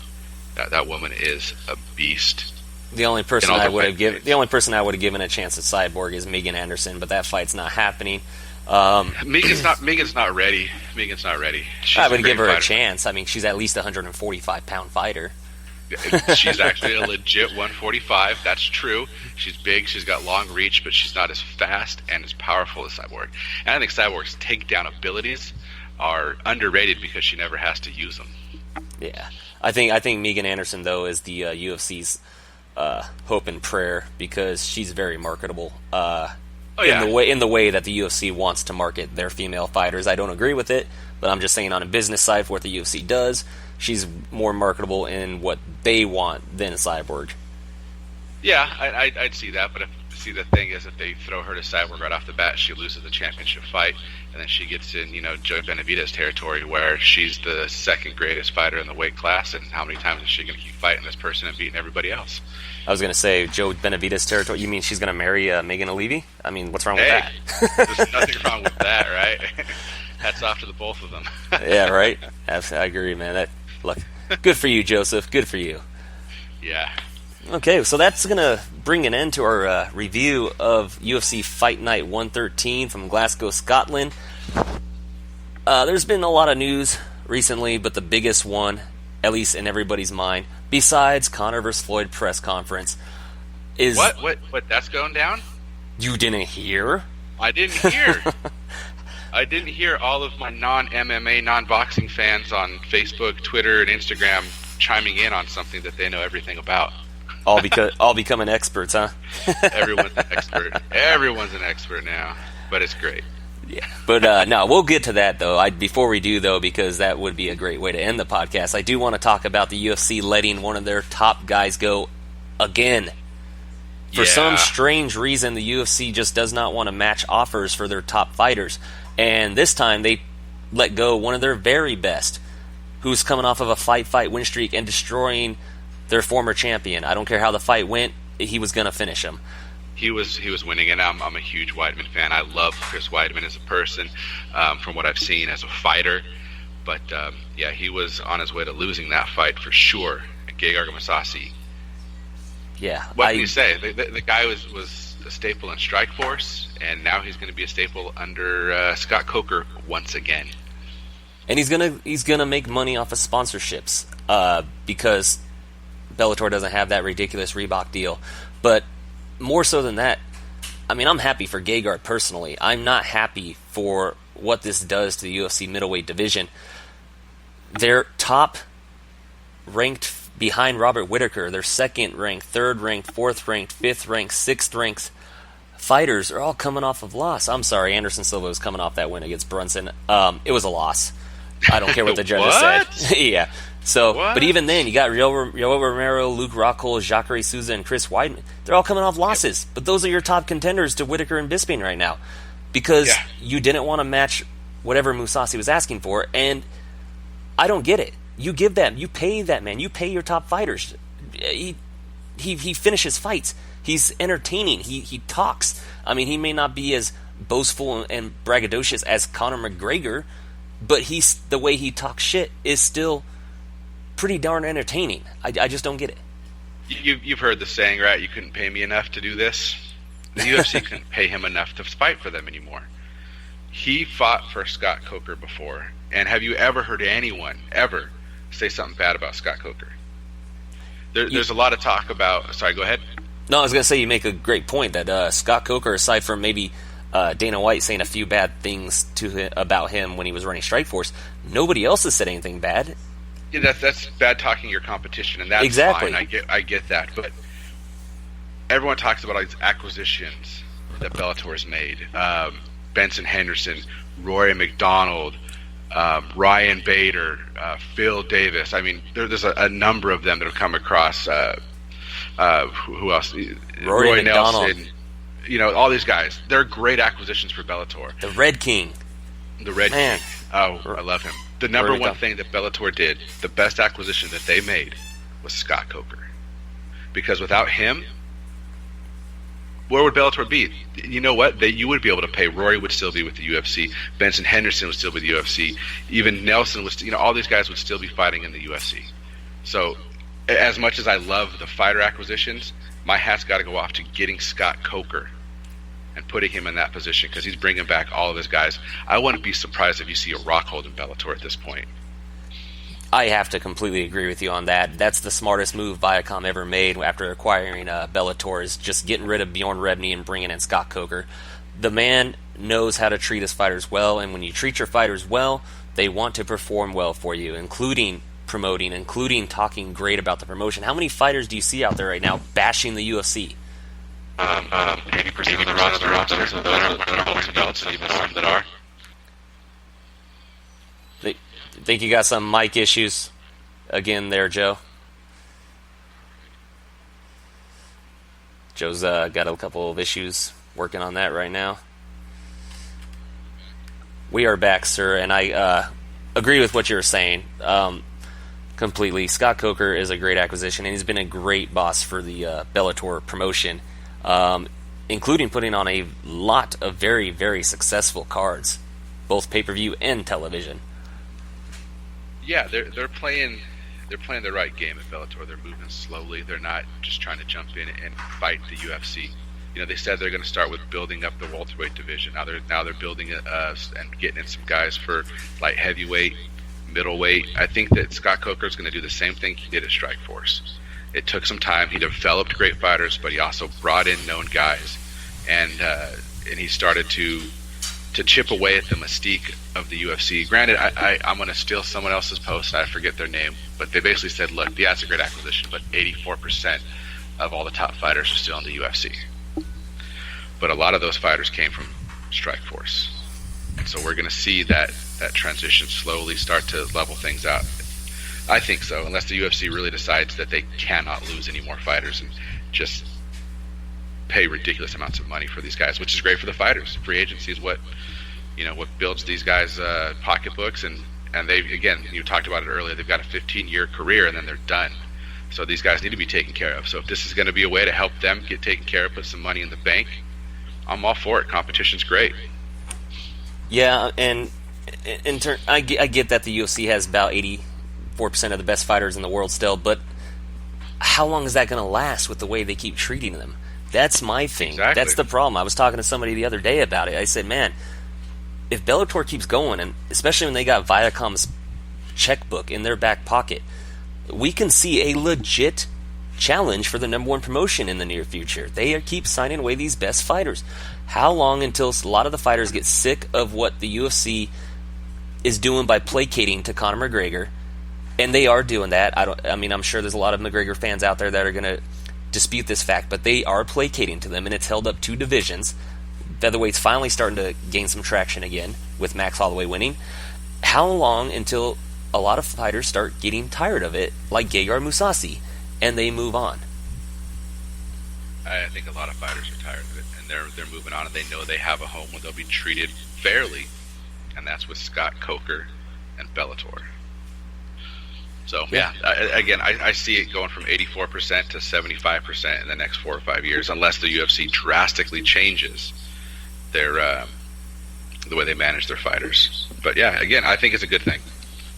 That woman is a beast. The only person I would have given a chance at Cyborg is Megan Anderson, but that fight's not happening. Megan's not ready. She's I would give her a chance. She's at least a 145-pound fighter. She's actually a legit 145. That's true. She's big. She's got long reach, but she's not as fast and as powerful as Cyborg. And I think Cyborg's takedown abilities are underrated because she never has to use them. Yeah, I think Megan Anderson though is the UFC's hope and prayer because she's very marketable. In the way that the UFC wants to market their female fighters. I don't agree with it, but I'm just saying on a business side for what the UFC does, she's more marketable in what they want than Cyborg. Yeah, I'd see that, but the thing is, if they throw her to Cyborg right off the bat, she loses the championship fight, and then she gets in, Joe Benavidez territory where she's the second greatest fighter in the weight class, and how many times is she going to keep fighting this person and beating everybody else? I was going to say, Joe Benavidez territory, you mean she's going to marry Megan O'Leary? I mean, what's wrong with that? There's nothing wrong with that, right? Hats off to the both of them. Yeah, right? I agree, man. Look, good for you, Joseph. Good for you. Yeah. Okay, so that's going to bring an end to our review of UFC Fight Night 113 from Glasgow, Scotland. There's been a lot of news recently, but the biggest one, at least in everybody's mind, besides Conor vs. Floyd press conference, is... What? That's going down? You didn't hear? I didn't hear. I didn't hear all of my non-MMA, non-boxing fans on Facebook, Twitter, and Instagram chiming in on something that they know everything about. All becoming experts, huh? Everyone's an expert. Everyone's an expert now, but it's great. Yeah, but no, we'll get to that though. Before we do though, because that would be a great way to end the podcast. I do want to talk about the UFC letting one of their top guys go again. For some strange reason, the UFC just does not want to match offers for their top fighters, and this time they let go one of their very best, who's coming off of a fight win streak and destroying their former champion. I don't care how the fight went, he was going to finish him. He was winning, and I'm a huge Weidman fan. I love Chris Weidman as a person, from what I've seen as a fighter. But he was on his way to losing that fight for sure. Gegard Mousasi. Yeah. What can you say? The guy was a staple in Strikeforce, and now he's going to be a staple under Scott Coker once again. And he's gonna make money off of sponsorships because Bellator doesn't have that ridiculous Reebok deal. But more so than that, I mean, I'm happy for Gegard personally. I'm not happy for what this does to the UFC middleweight division. They're top ranked behind Robert Whittaker. They're second ranked, third ranked, fourth ranked, fifth ranked, sixth ranked fighters are all coming off of loss. I'm sorry, Anderson Silva was coming off that win against Brunson. It was a loss. I don't care what the judges said. Yeah. So, but even then, you got Yoel Romero, Luke Rockhold, Jacare Souza, and Chris Weidman. They're all coming off losses. But those are your top contenders to Whittaker and Bisping right now. Because you didn't want to match whatever Mousasi was asking for. And I don't get it. You give that. You pay that man. You pay your top fighters. He finishes fights. He's entertaining. He talks. I mean, he may not be as boastful and braggadocious as Conor McGregor, but the way he talks shit is still pretty darn entertaining. I just don't get it. You've heard the saying, right? You couldn't pay me enough to do this. The UFC couldn't pay him enough to fight for them anymore. He fought for Scott Coker before, and have you ever heard anyone ever say something bad about Scott Coker? There's a lot of talk about... Sorry, go ahead. No, I was going to say you make a great point that Scott Coker, aside from maybe Dana White saying a few bad things about him when he was running Strikeforce, nobody else has said anything bad. Yeah, that's bad talking your competition, and that's exactly fine. I get that, but everyone talks about all these acquisitions that Bellator has made. Benson Henderson, Rory McDonald, Ryan Bader, Phil Davis. I mean, there's a number of them that have come across. Who else? Roy Nelson. You know, all these guys. They're great acquisitions for Bellator. The Red King. The Red King. Oh, I love him. The number one thing that Bellator did, the best acquisition that they made, was Scott Coker. Because without him, where would Bellator be? You know what? You would be able to pay. Rory would still be with the UFC. Benson Henderson would still be with the UFC. Even Nelson was. All these guys would still be fighting in the UFC. So, as much as I love the fighter acquisitions, my hat's got to go off to getting Scott Coker and putting him in that position because he's bringing back all of his guys. I wouldn't be surprised if you see a Rockhold in Bellator at this point. I have to completely agree with you on that. That's the smartest move Viacom ever made after acquiring Bellator, is just getting rid of Bjorn Rebney and bringing in Scott Coker. The man knows how to treat his fighters well, and when you treat your fighters well, they want to perform well for you, including promoting, including talking great about the promotion. How many fighters do you see out there right now bashing the UFC? 80% of the rosters that are holding belts, and even some that are. Think you got some mic issues again there, Joe? Joe's got a couple of issues working on that right now. We are back, sir, and I agree with what you were saying completely. Scott Coker is a great acquisition, and he's been a great boss for the Bellator promotion, including putting on a lot of very, very successful cards, both pay-per-view and television. Yeah, they're playing the right game at Bellator. They're moving slowly. They're not just trying to jump in and fight the UFC. You know, they said they're going to start with building up the welterweight division. Now they're building it and getting in some guys for light heavyweight, middleweight. I think that Scott Coker is going to do the same thing he did at Strikeforce. It took some time. He developed great fighters, but he also brought in known guys, and he started to chip away at the mystique of the UFC. Granted, I'm going to steal someone else's post. I forget their name, but they basically said, look, yeah, it's a great acquisition, but 84% of all the top fighters are still in the UFC. But a lot of those fighters came from Strikeforce. And so we're going to see that transition slowly start to level things out. I think so, unless the UFC really decides that they cannot lose any more fighters and just pay ridiculous amounts of money for these guys, which is great for the fighters. Free agency is what builds these guys' pocketbooks, and they, again, you talked about it earlier, they've got a 15-year career and then they're done. So these guys need to be taken care of. So if this is going to be a way to help them get taken care of, put some money in the bank, I'm all for it. Competition's great. Yeah, and I get that the UFC has about 84% of the best fighters in the world still, but how long is that going to last with the way they keep treating them? That's my thing. Exactly. That's the problem. I was talking to somebody the other day about it. I said, man, if Bellator keeps going, and especially when they got Viacom's checkbook in their back pocket, we can see a legit challenge for the number one promotion in the near future. They keep signing away these best fighters. How long until a lot of the fighters get sick of what the UFC is doing by placating to Conor McGregor? And they are doing that. I'm sure there's a lot of McGregor fans out there that are going to dispute this fact, but they are placating to them, and it's held up two divisions. Featherweight's finally starting to gain some traction again, with Max Holloway winning. How long until a lot of fighters start getting tired of it, like Gegard Mousasi, and they move on? I think a lot of fighters are tired of it, and they're moving on, and they know they have a home where they'll be treated fairly, and that's with Scott Coker and Bellator. So, I see it going from 84% to 75% in the next 4 or 5 years, unless the UFC drastically changes their the way they manage their fighters. But yeah, again, I think it's a good thing.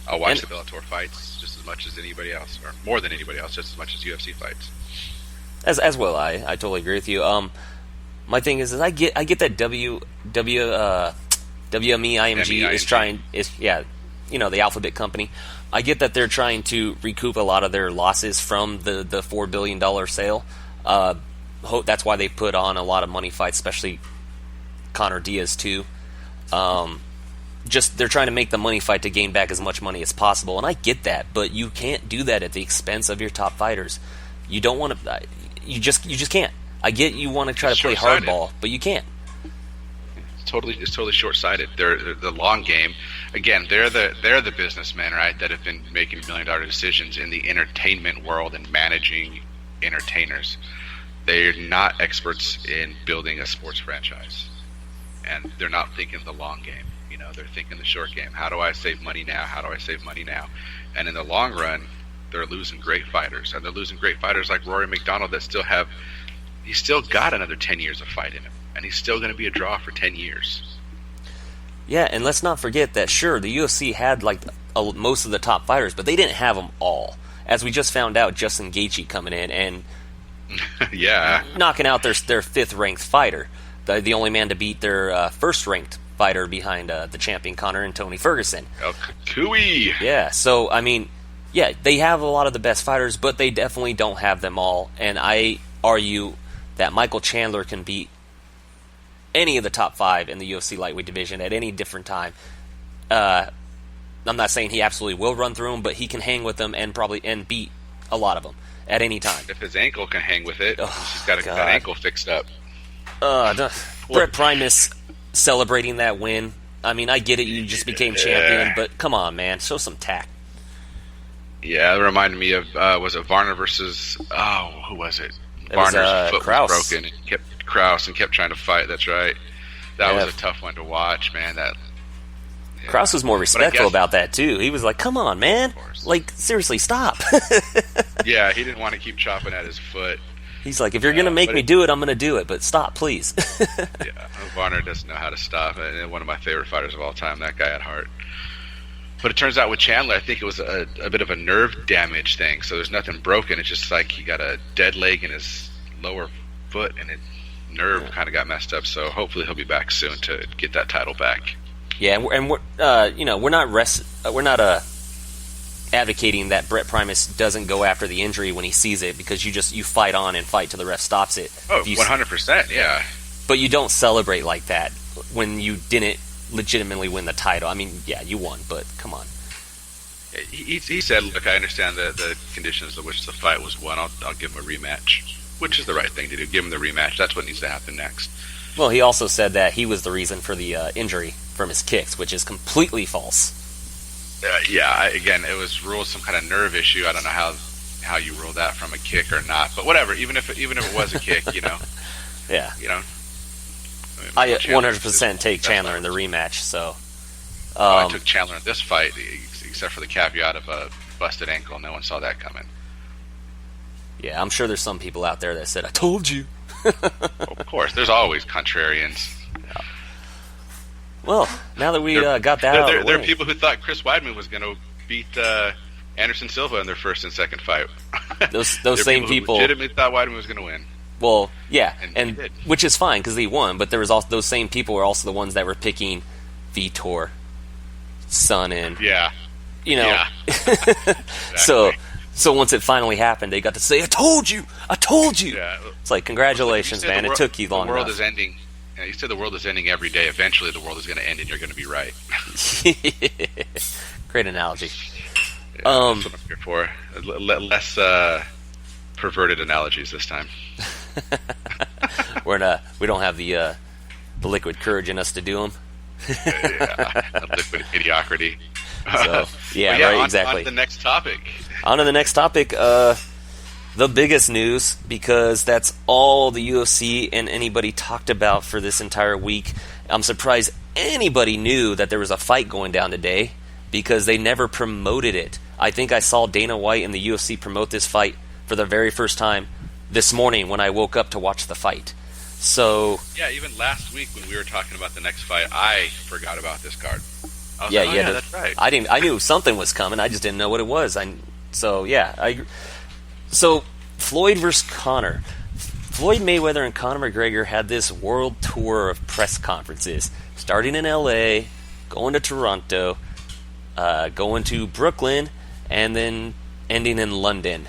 I'll watch the Bellator fights just as much as anybody else, or more than anybody else, just as much as UFC fights. As well, I totally agree with you. My thing is I get that WME IMG is trying the Alphabet company. I get that they're trying to recoup a lot of their losses from the $4 billion sale. That's why they put on a lot of money fights, especially Conor Diaz too. They're trying to make the money fight to gain back as much money as possible, and I get that, but you can't do that at the expense of your top fighters. You don't want to. You just can't. I get you want to try to play hardball, but you can't. It's totally short-sighted. They're the long game. Again, they're the businessmen, right, that have been making $1 million decisions in the entertainment world and managing entertainers. They're not experts in building a sports franchise, and they're not thinking the long game. They're thinking the short game. How do I save money now? How do I save money now? And in the long run, they're losing great fighters, and they're losing great fighters like Rory McDonald that he's still got another 10 years of fight in him, and he's still going to be a draw for 10 years. Yeah, and let's not forget that, sure, the UFC had most of the top fighters, but they didn't have them all. As we just found out, Justin Gaethje coming in and knocking out their fifth-ranked fighter, the only man to beat their first-ranked fighter behind the champion Conor and Tony Ferguson. El Cooey! Yeah, so, yeah, they have a lot of the best fighters, but they definitely don't have them all. And I argue that Michael Chandler can beat any of the top 5 in the UFC lightweight division at any different time. I'm not saying he absolutely will run through them, but he can hang with them and beat a lot of them at any time. If his ankle can hang with it, he's got that ankle fixed up. Brett Primus celebrating that win. I mean, I get it, you just became champion, but come on, man, show some tact. Yeah, it reminded me of, was it Varner versus, who was it? Varner's foot Kraus. was broken, and kept Kraus and kept trying to fight, that's right. That was a tough one to watch, man. Kraus was more respectful about that, too. He was like, come on, man. Like, seriously, stop. Yeah, he didn't want to keep chopping at his foot. He's like, if you're going to make me do it, I'm going to do it, but stop, please. Yeah, Varner doesn't know how to stop. And one of my favorite fighters of all time, that guy at heart. But it turns out with Chandler, I think it was a bit of a nerve damage thing. So there's nothing broken. It's just like he got a dead leg in his lower foot, and his nerve kind of got messed up. So hopefully he'll be back soon to get that title back. Yeah, and we're not advocating that Brett Primus doesn't go after the injury when he sees it, because you fight on and fight till the ref stops it. Oh, 100%, yeah. But you don't celebrate like that when you didn't legitimately win the title. I mean, yeah, you won, but come on. He said, look, I understand the conditions in which the fight was won. I'll give him a rematch, which is the right thing to do. Give him the rematch. That's what needs to happen next. Well, he also said that he was the reason for the injury from his kicks, which is completely false. Again, it was ruled some kind of nerve issue. I don't know how you rule that from a kick or not, but whatever. Even if it was a kick, Yeah. I 100% take Chandler in the rematch. So I took Chandler in this fight, except for the caveat of a busted ankle. No one saw that coming. Yeah, I'm sure there's some people out there that said, "I told you." Of course, there's always contrarians. Yeah. Well, now that we got that out of the way. There are people who thought Chris Weidman was going to beat Anderson Silva in their first and second fight. Those same people legitimately thought Weidman was going to win. Well, yeah, and which is fine because he won. But there was also those same people were also the ones that were picking Vitor, Sonnen. Yeah. Exactly. So once it finally happened, they got to say, "I told you! I told you!" Yeah. It's like, congratulations, man! It took you long enough. The world is ending. You said the world is ending every day. Eventually, the world is going to end, and you're going to be right. Great analogy. Yeah, that's what I'm here for. Less perverted analogies this time. We don't have the liquid courage in us to do them. Liquid mediocrity. So, right, exactly. On to the next topic. On to the next topic. The biggest news, because that's all the UFC and anybody talked about for this entire week. I'm surprised anybody knew that there was a fight going down today, because they never promoted it. I think I saw Dana White and the UFC promote this fight for the very first time this morning when I woke up to watch the fight. So yeah, even last week when we were talking about the next fight, I forgot about this card. I was that's right. I knew something was coming. I just didn't know what it was. So Floyd versus Conor. Floyd Mayweather and Conor McGregor had this world tour of press conferences, starting in LA, going to Toronto, going to Brooklyn, and then ending in London.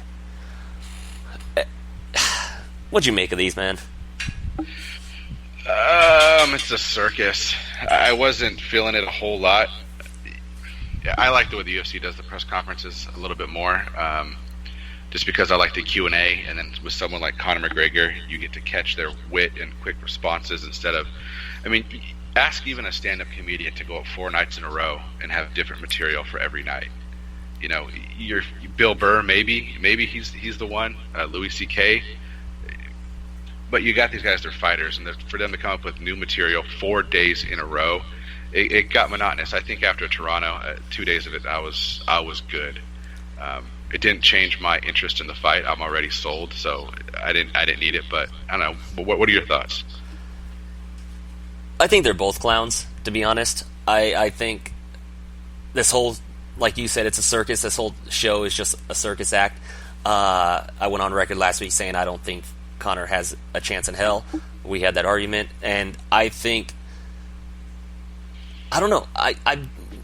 What'd you make of these, man? It's a circus. I wasn't feeling it a whole lot. I like the way the UFC does the press conferences a little bit more, just because I like the Q&A, and then with someone like Conor McGregor, you get to catch their wit and quick responses instead of, ask even a stand-up comedian to go up 4 nights in a row and have different material for every night. You're Bill Burr, maybe he's the one, Louis C.K., but you got these guys, they're fighters, and for them to come up with new material 4 days in a row, it got monotonous. I think after Toronto, 2 days of it, I was good. It didn't change my interest in the fight. I'm already sold, so I didn't need it. But I don't know. What are your thoughts? I think they're both clowns, to be honest. I think this whole, like you said, it's a circus. This whole show is just a circus act. I went on record last week saying I don't think Conor has a chance in hell. We had that argument, and I think, I don't know.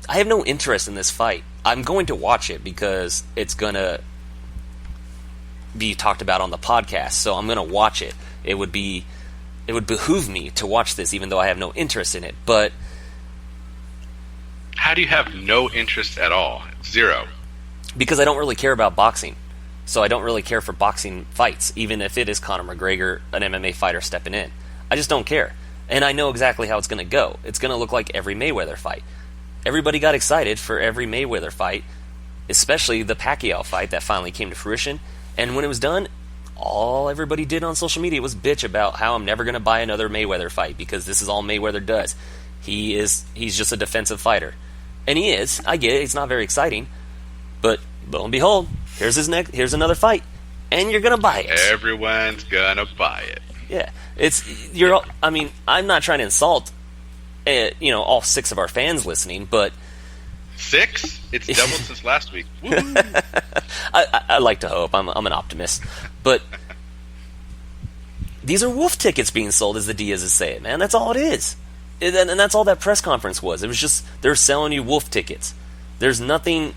I have no interest in this fight. I'm going to watch it because it's going to be talked about on the podcast, so I'm going to watch it. It would behoove me to watch this, even though I have no interest in it. But how do you have no interest at all? Zero. Because I don't really care about boxing. So I don't really care for boxing fights, even if it is Conor McGregor, an MMA fighter, stepping in. I just don't care. And I know exactly how it's going to go. It's going to look like every Mayweather fight. Everybody got excited for every Mayweather fight, especially the Pacquiao fight that finally came to fruition. And when it was done, all everybody did on social media was bitch about how I'm never going to buy another Mayweather fight because this is all Mayweather does. He's just a defensive fighter. And he is. I get it. It's not very exciting. But lo and behold, here's another fight, and you're gonna buy it. Everyone's gonna buy it. Yeah, I'm not trying to insult, all 6 of our fans listening, but 6? It's doubled since last week. I like to hope. I'm an optimist, but these are wolf tickets being sold, as the Diaz's say it. Man, that's all it is, and that's all that press conference was. It was just they're selling you wolf tickets. There's nothing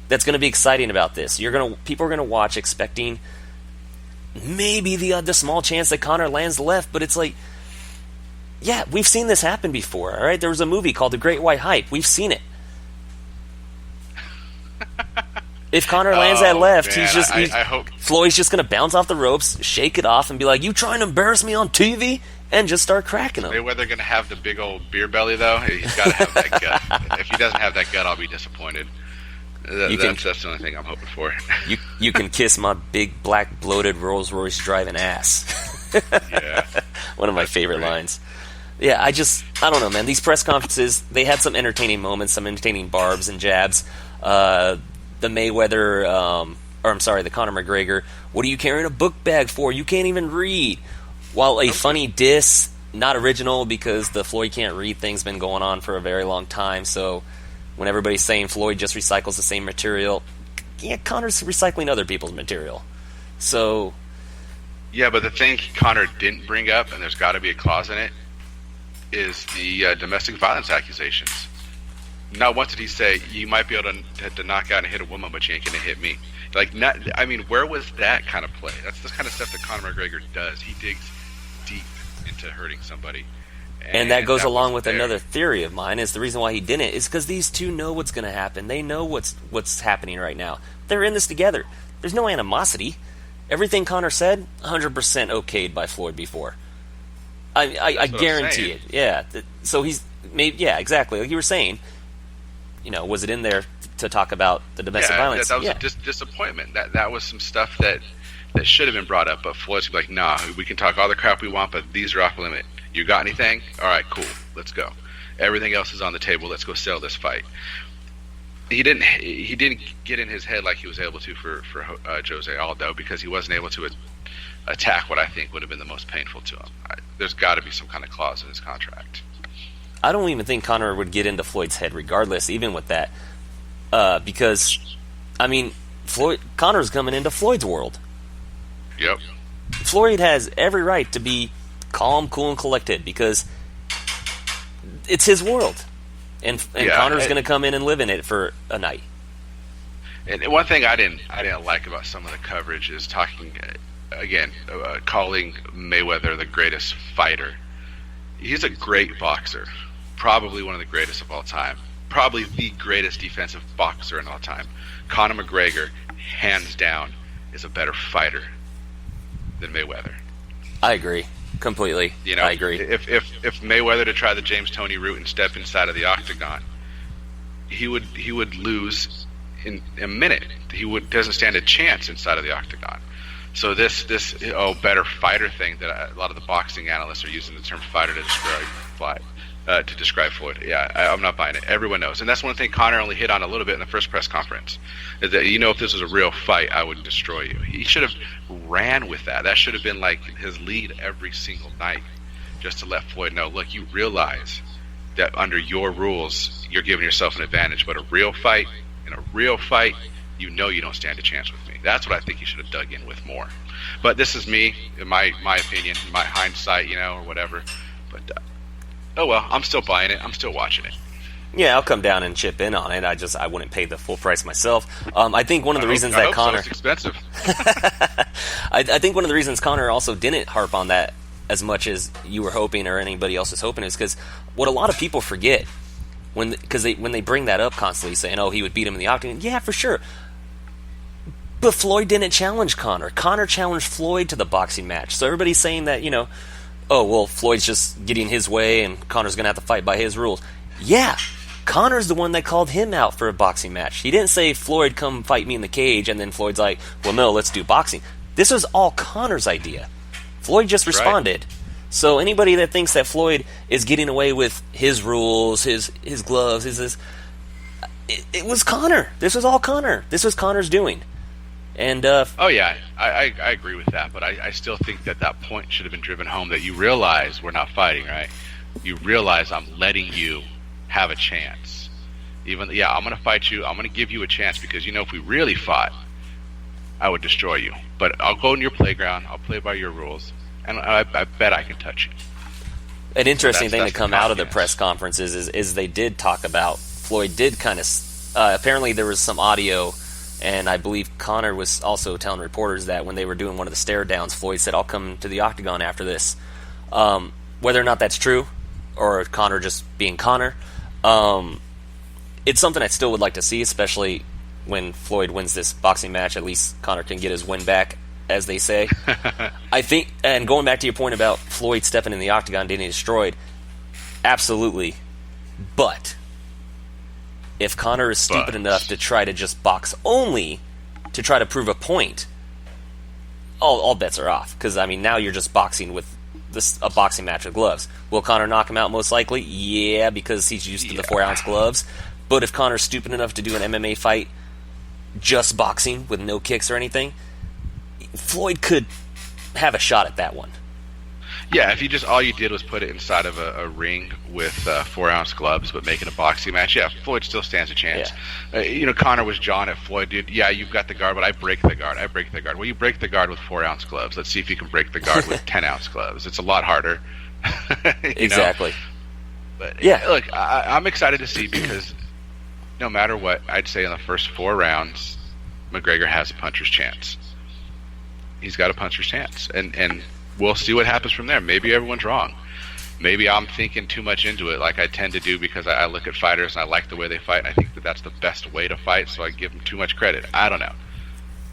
that's going to be exciting about this. People are going to watch expecting maybe the small chance that Conor lands left, but it's like, yeah, we've seen this happen before, all right? There was a movie called The Great White Hype. We've seen it. If Conor lands that left, man, I hope Floyd's just going to bounce off the ropes, shake it off, and be like, "You trying to embarrass me on TV?" and just start cracking him. Mayweather going to have the big old beer belly, though? He's got to have that gut. If he doesn't have that gut, I'll be disappointed. That's the only thing I'm hoping for. You can kiss my big, black, bloated Rolls-Royce driving ass. Yeah. One of my favorite lines. Yeah, I don't know, man. These press conferences, they had some entertaining moments, some entertaining barbs and jabs. The Mayweather, the Conor McGregor, what are you carrying a book bag for? You can't even read. While a funny diss, not original because the Floyd can't read thing's been going on for a very long time, so when everybody's saying Floyd just recycles the same material, yeah, Conor's recycling other people's material. So, yeah, but the thing Conor didn't bring up, and there's got to be a clause in it, is the domestic violence accusations. Not once did he say, you might be able to knock out and hit a woman, but you ain't going to hit me. Where was that kind of play? That's the kind of stuff that Conor McGregor does. He digs deep into hurting somebody. And that goes along with another theory of mine, is the reason why he didn't is because these two know what's going to happen. They know what's happening right now. They're in this together. There's no animosity. Everything Conor said, 100% okayed by Floyd before. I guarantee it. Yeah. So he's maybe, yeah, exactly. Like you were saying, was it in there to talk about the domestic violence? That was a disappointment. That was some stuff that should have been brought up, but Floyd's like, nah, we can talk all the crap we want, but these are off limit. You got anything? All right, cool. Let's go. Everything else is on the table. Let's go sell this fight. He didn't get in his head like he was able to for Jose Aldo, because he wasn't able to attack what I think would have been the most painful to him. There's got to be some kind of clause in his contract. I don't even think Conor would get into Floyd's head regardless, even with that, because Conor's coming into Floyd's world. Yep. Floyd has every right to be calm, cool, and collected because it's his world, and Conor's going to come in and live in it for a night. And one thing I didn't like about some of the coverage is calling Mayweather the greatest fighter. He's a great boxer, probably one of the greatest of all time, probably the greatest defensive boxer in all time. Conor McGregor, hands down, is a better fighter than Mayweather. I agree completely. I agree. If Mayweather to try the James Toney route and step inside of the octagon, he would lose in a minute. Doesn't stand a chance inside of the octagon. So this better fighter thing that a lot of the boxing analysts are using the term fighter to describe Floyd. Yeah, I'm not buying it. Everyone knows, and that's one thing Conor only hit on a little bit in the first press conference. Is that if this was a real fight, I would destroy you. He should have ran with that. That should have been like his lead every single night, just to let Floyd know, look, you realize that under your rules, you're giving yourself an advantage. But in a real fight, you don't stand a chance with me. That's what I think he should have dug in with more. But this is me, in my opinion, my hindsight, or whatever. But oh well, I'm still buying it. I'm still watching it. Yeah, I'll come down and chip in on it. I wouldn't pay the full price myself. I think one of the reasons that Conor... So. It's expensive. I think one of the reasons Conor also didn't harp on that as much as you were hoping or anybody else was hoping is because what a lot of people forget when they bring that up constantly, saying, "Oh, he would beat him in the octagon." Yeah, for sure. But Floyd didn't challenge Conor. Conor challenged Floyd to the boxing match. So everybody's saying that, oh, well, Floyd's just getting his way and Conor's going to have to fight by his rules. Yeah, Conor's the one that called him out for a boxing match. He didn't say, Floyd, come fight me in the cage, and then Floyd's like, well, no, let's do boxing. This was all Conor's idea. Floyd just responded. Right. So anybody that thinks that Floyd is getting away with his rules, his gloves, it was Conor. This was all Conor. This was Conor's doing. And oh yeah, I agree with that, but I still think that point should have been driven home, that you realize we're not fighting, right? You realize I'm letting you have a chance. I'm going to fight you. I'm going to give you a chance because if we really fought, I would destroy you. But I'll go in your playground. I'll play by your rules, and I bet I can touch you. An interesting thing to come out of the press conferences is they did talk about Floyd did kind of apparently there was some audio. And I believe Conor was also telling reporters that when they were doing one of the stare downs, Floyd said, I'll come to the octagon after this. Whether or not that's true, or Conor just being Conor, it's something I still would like to see, especially when Floyd wins this boxing match. At least Conor can get his win back, as they say. I think, and going back to your point about Floyd stepping in the octagon getting destroyed, absolutely. But if Conor is stupid enough to try to just box only to try to prove a point, all bets are off. Because, now you're just boxing with a boxing match with gloves. Will Conor knock him out most likely? Yeah, because he's used to the 4-ounce gloves. But if Conor's stupid enough to do an MMA fight just boxing with no kicks or anything, Floyd could have a shot at that one. Yeah, if all you did was put it inside of a ring with 4-ounce gloves, but make it a boxing match, yeah, Floyd still stands a chance. Yeah. Conor was John at Floyd, dude. Yeah, you've got the guard, but I break the guard. Well, you break the guard with 4-ounce gloves. Let's see if you can break the guard with 10-ounce gloves. It's a lot harder. Exactly. But yeah, look, I'm excited to see because no matter what, I'd say in the first 4 rounds, McGregor has a puncher's chance. He's got a puncher's chance, and we'll see what happens from there. Maybe everyone's wrong. Maybe I'm thinking too much into it, like I tend to do because I look at fighters and I like the way they fight, and I think that's the best way to fight, so I give them too much credit. I don't know.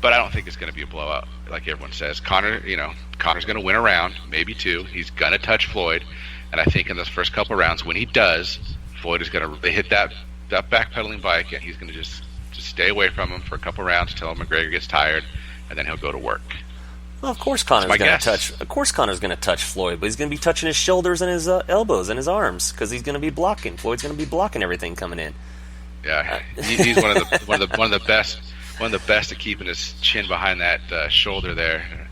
But I don't think it's going to be a blowout, like everyone says. Connor's going to win a round, maybe 2. He's going to touch Floyd, and I think in those first couple rounds, when he does, Floyd is going to really hit that backpedaling bike, and he's going to just stay away from him for a couple rounds until McGregor gets tired, and then he'll go to work. Well, of course Conor's going to touch. Of course Conor's going to touch Floyd, but he's going to be touching his shoulders and his elbows and his arms because he's going to be blocking. Floyd's going to be blocking everything coming in. Yeah, he's one of the best at keeping his chin behind that shoulder there.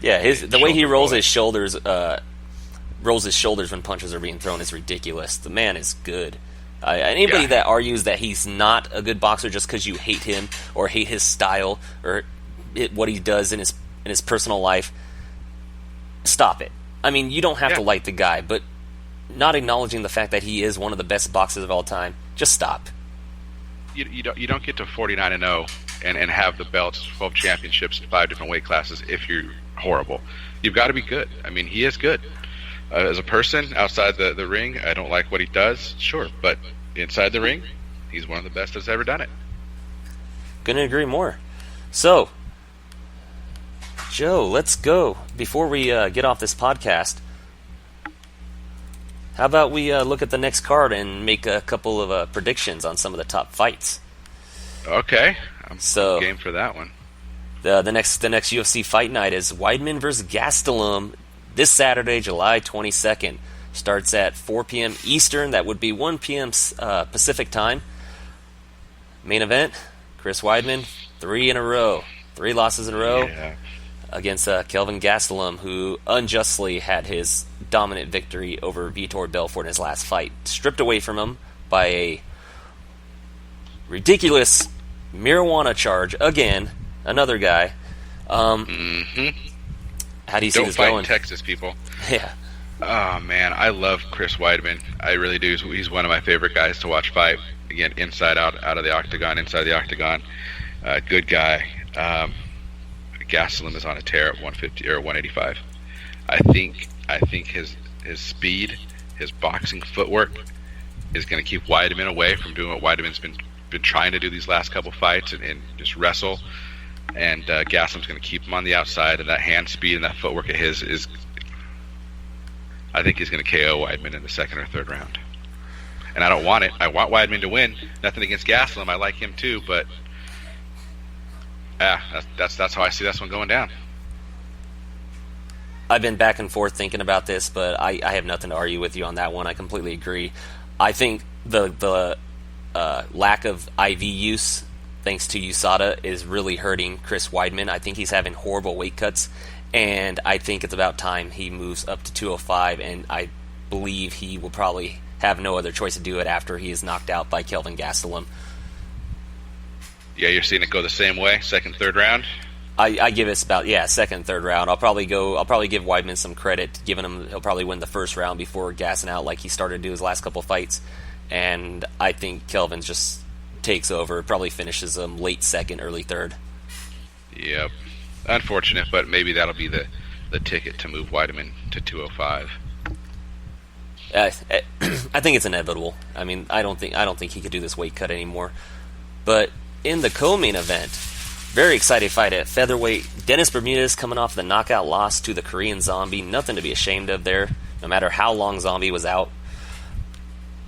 Yeah, the way he rolls his shoulders, when punches are being thrown is ridiculous. The man is good. Anybody that argues that he's not a good boxer just because you hate him or hate his style or what he does in his personal life, stop it. You don't have to like the guy, but not acknowledging the fact that he is one of the best boxers of all time, just stop. You don't get to 49-0 and have the belts, 12 championships in 5 different weight classes if you're horrible. You've got to be good. He is good. As a person, outside the ring, I don't like what he does, sure, but inside the ring, he's one of the best that's ever done it. Couldn't agree more. So, Joe, let's go. Before we get off this podcast, how about we look at the next card and make a couple of predictions on some of the top fights? Okay, I'm game for that one. The next UFC Fight Night is Weidman versus Gastelum this Saturday, July 22nd. Starts at 4 p.m. Eastern. That would be 1 p.m. Pacific time. Main event: Chris Weidman, 3 losses in a row. Yeah. Against Kelvin Gastelum, who unjustly had his dominant victory over Vitor Belfort in his last fight stripped away from him by a ridiculous marijuana charge again. Another guy. How do you see this going? Don't fight in Texas, people. Yeah. Oh man, I love Chris Weidman. I really do. He's one of my favorite guys to watch fight. Again, inside out of the octagon, inside the octagon. Good guy. Gastelum is on a tear at 150 or 185. I think his speed, his boxing footwork, is going to keep Weidman away from doing what Weidman's been trying to do these last couple fights and just wrestle. And Gastelum's going to keep him on the outside, and that hand speed and that footwork of his is. I think he's going to KO Weidman in the second or third round. And I don't want it. I want Weidman to win. Nothing against Gastelum. I like him too, but that's how I see this one going down. I've been back and forth thinking about this, but I have nothing to argue with you on that one. I completely agree. I think the lack of IV use, thanks to USADA, is really hurting Chris Weidman. I think he's having horrible weight cuts, and I think it's about time he moves up to 205, and I believe he will probably have no other choice to do it after he is knocked out by Kelvin Gastelum. Yeah, you're seeing it go the same way, second, third round? I give it about second, third round. I'll probably give Weidman some credit, giving him he'll probably win the first round before gassing out like he started to do his last couple fights. And I think Kelvin just takes over, probably finishes him late second, early third. Yep. Unfortunate, but maybe that'll be the ticket to move Weidman to 205. I think it's inevitable. I mean, I don't think he could do this weight cut anymore. But in the co-main event, very exciting fight at featherweight. Dennis Bermudez coming off the knockout loss to the Korean Zombie. Nothing to be ashamed of there, no matter how long Zombie was out.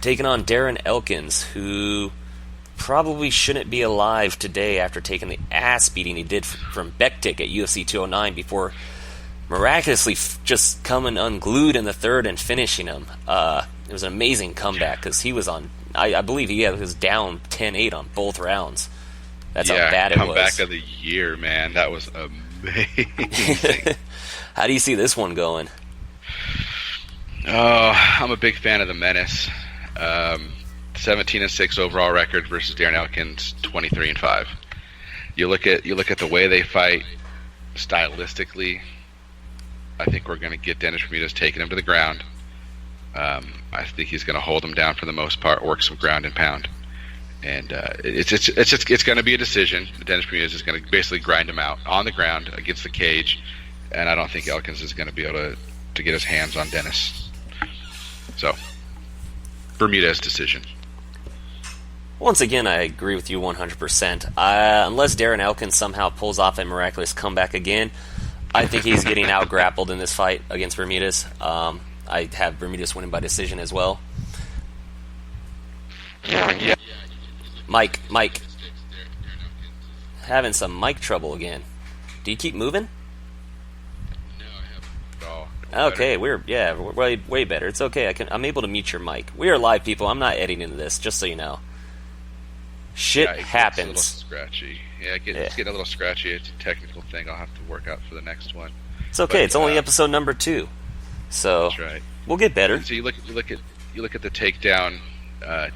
Taking on Darren Elkins, who probably shouldn't be alive today after taking the ass beating he did from Bektik at UFC 209 before miraculously just coming unglued in the third and finishing him. It was an amazing comeback because he was on, I believe he was down 10-8 on both rounds. That's how bad it was. Comeback of the year, man. That was amazing. How do you see this one going? Oh, I'm a big fan of the Menace. 17-6 overall record versus Darren Elkins, 23-5. You look at the way they fight stylistically. I think we're going to get Dennis Bermudez taking him to the ground. I think he's going to hold him down for the most part, work some ground and pound. And it's going to be a decision. Dennis Bermudez is going to basically grind him out on the ground against the cage, and I don't think Elkins is going to be able to get his hands on Dennis. So, Bermudez decision. Once again, I agree with you 100%. Unless Darren Elkins somehow pulls off a miraculous comeback again, I think he's getting out-grappled in this fight against Bermudez. I have Bermudez winning by decision as well. Yeah. Mike. Having some mic trouble again. Do you keep moving? No, I haven't at all. Okay, we're way better. It's okay. I'm able to mute your mic. We are live, people. I'm not editing this, just so you know. Shit happens. It's a little scratchy. Yeah, it's getting a little scratchy. It's a technical thing I'll have to work out for the next one. It's okay. It's only episode number 2, so that's right. We'll get better. So you look at the takedown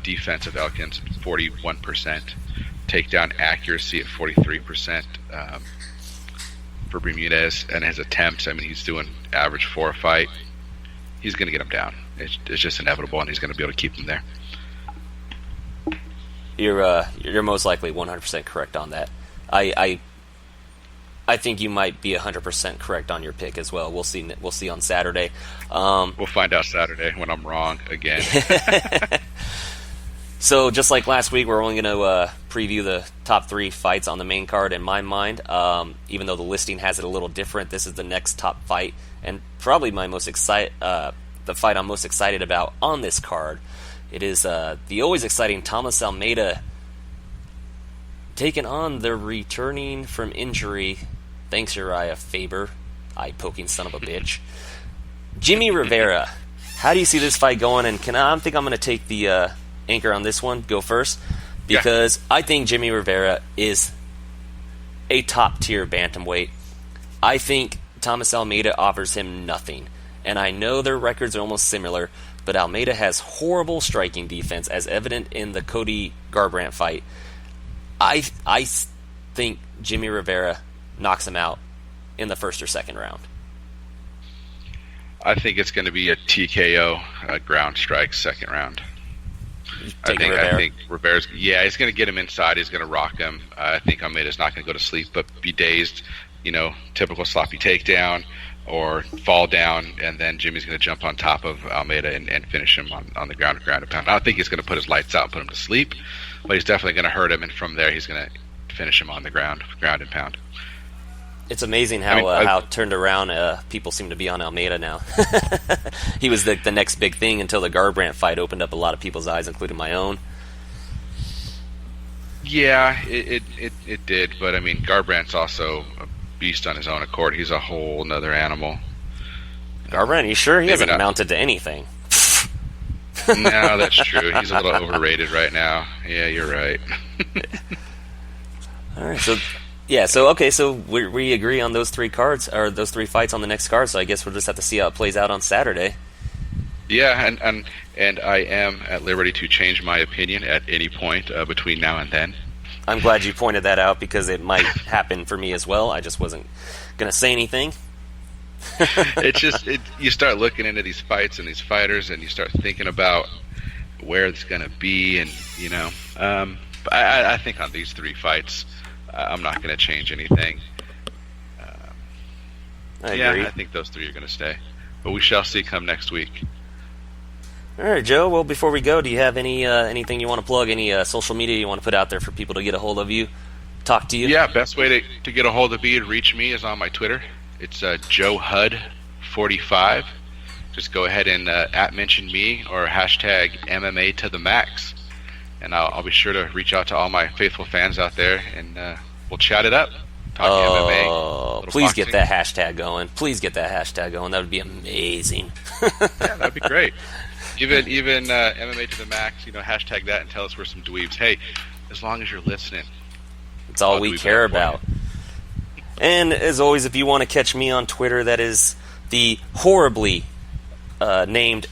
defense of Elkins, 41%. Takedown accuracy at 43% for Bermudez, and his attempts. I mean, he's doing average 4 a fight. He's going to get him down. It's just inevitable, and he's going to be able to keep him there. You're most likely 100% correct on that. I think you might be 100% correct on your pick as well. We'll see on Saturday. We'll find out Saturday when I'm wrong again. So just like last week, we're only going to preview the top 3 fights on the main card in my mind. Even though the listing has it a little different, this is the next top fight, and probably my the fight I'm most excited about on this card. It is the always exciting Thomas Almeida taking on the returning from injury, thanks Uriah Faber, eye-poking son of a bitch, Jimmy Rivera. How do you see this fight going? And I think I'm going to take the anchor on this one, go first, because I think Jimmy Rivera is a top-tier bantamweight. I think Thomas Almeida offers him nothing, and I know their records are almost similar, but Almeida has horrible striking defense, as evident in the Cody Garbrandt fight. I think Jimmy Rivera knocks him out in the first or second round. I think it's going to be a TKO, a ground strike, second round. I think Rivera's, he's going to get him inside. He's going to rock him. I think Almeida's not going to go to sleep, but be dazed. Typical sloppy takedown or fall down, and then Jimmy's going to jump on top of Almeida and finish him on the ground and pound. I don't think he's going to put his lights out and put him to sleep, but he's definitely going to hurt him, and from there he's going to finish him on the ground and pound. It's amazing how turned around people seem to be on Almeida now. He was the next big thing until the Garbrandt fight opened up a lot of people's eyes, including my own. Yeah, it did, but I mean, Garbrandt's also a beast on his own accord. He's a whole nother animal. Garbrandt, you sure he hasn't amounted to anything? No, that's true. He's a little overrated right now. Yeah, you're right. All right, so we agree on those three cards, or those three fights on the next card. So I guess we'll just have to see how it plays out on Saturday. Yeah, and I am at liberty to change my opinion at any point between now and then. I'm glad you pointed that out because it might happen for me as well. I just wasn't going to say anything. You start looking into these fights and these fighters, and you start thinking about where it's going to be, and I think on these three fights, I'm not going to change anything. I agree. I think those three are going to stay, but we shall see come next week. All right, Joe. Well, before we go, do you have anything you want to plug? Any social media you want to put out there for people to get a hold of you, talk to you? Yeah, best way to get a hold of me and reach me is on my Twitter. It's JoeHud45. Just go ahead and @mention me or hashtag MMA to the max, and I'll be sure to reach out to all my faithful fans out there, and we'll chat it up. Talk MMA. Please boxing. Get that hashtag going. Please get that hashtag going. That would be amazing. Yeah, that'd be great. Even MMA to the max, hashtag that and tell us we're some dweebs. Hey, as long as you're listening. That's all we care about. And as always, if you want to catch me on Twitter, that is the horribly named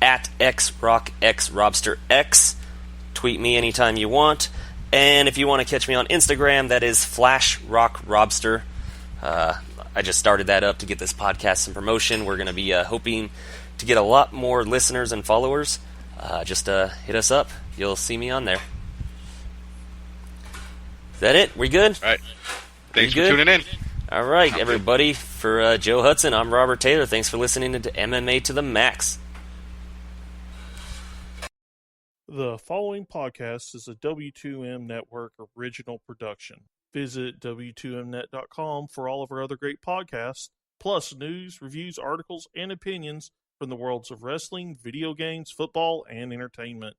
@XRockXRobsterX. Tweet me anytime you want. And if you want to catch me on Instagram, that is FlashRockRobster. I just started that up to get this podcast some promotion. We're going to be hoping to get a lot more listeners and followers. Just hit us up. You'll see me on there. Is that it? We good? All right. Thanks for tuning in. All right, everybody. For Joe Hudson, I'm Robert Taylor. Thanks for listening to MMA to the Max. The following podcast is a W2M Network original production. Visit W2Mnet.com for all of our other great podcasts, plus news, reviews, articles, and opinions from the worlds of wrestling, video games, football, and entertainment.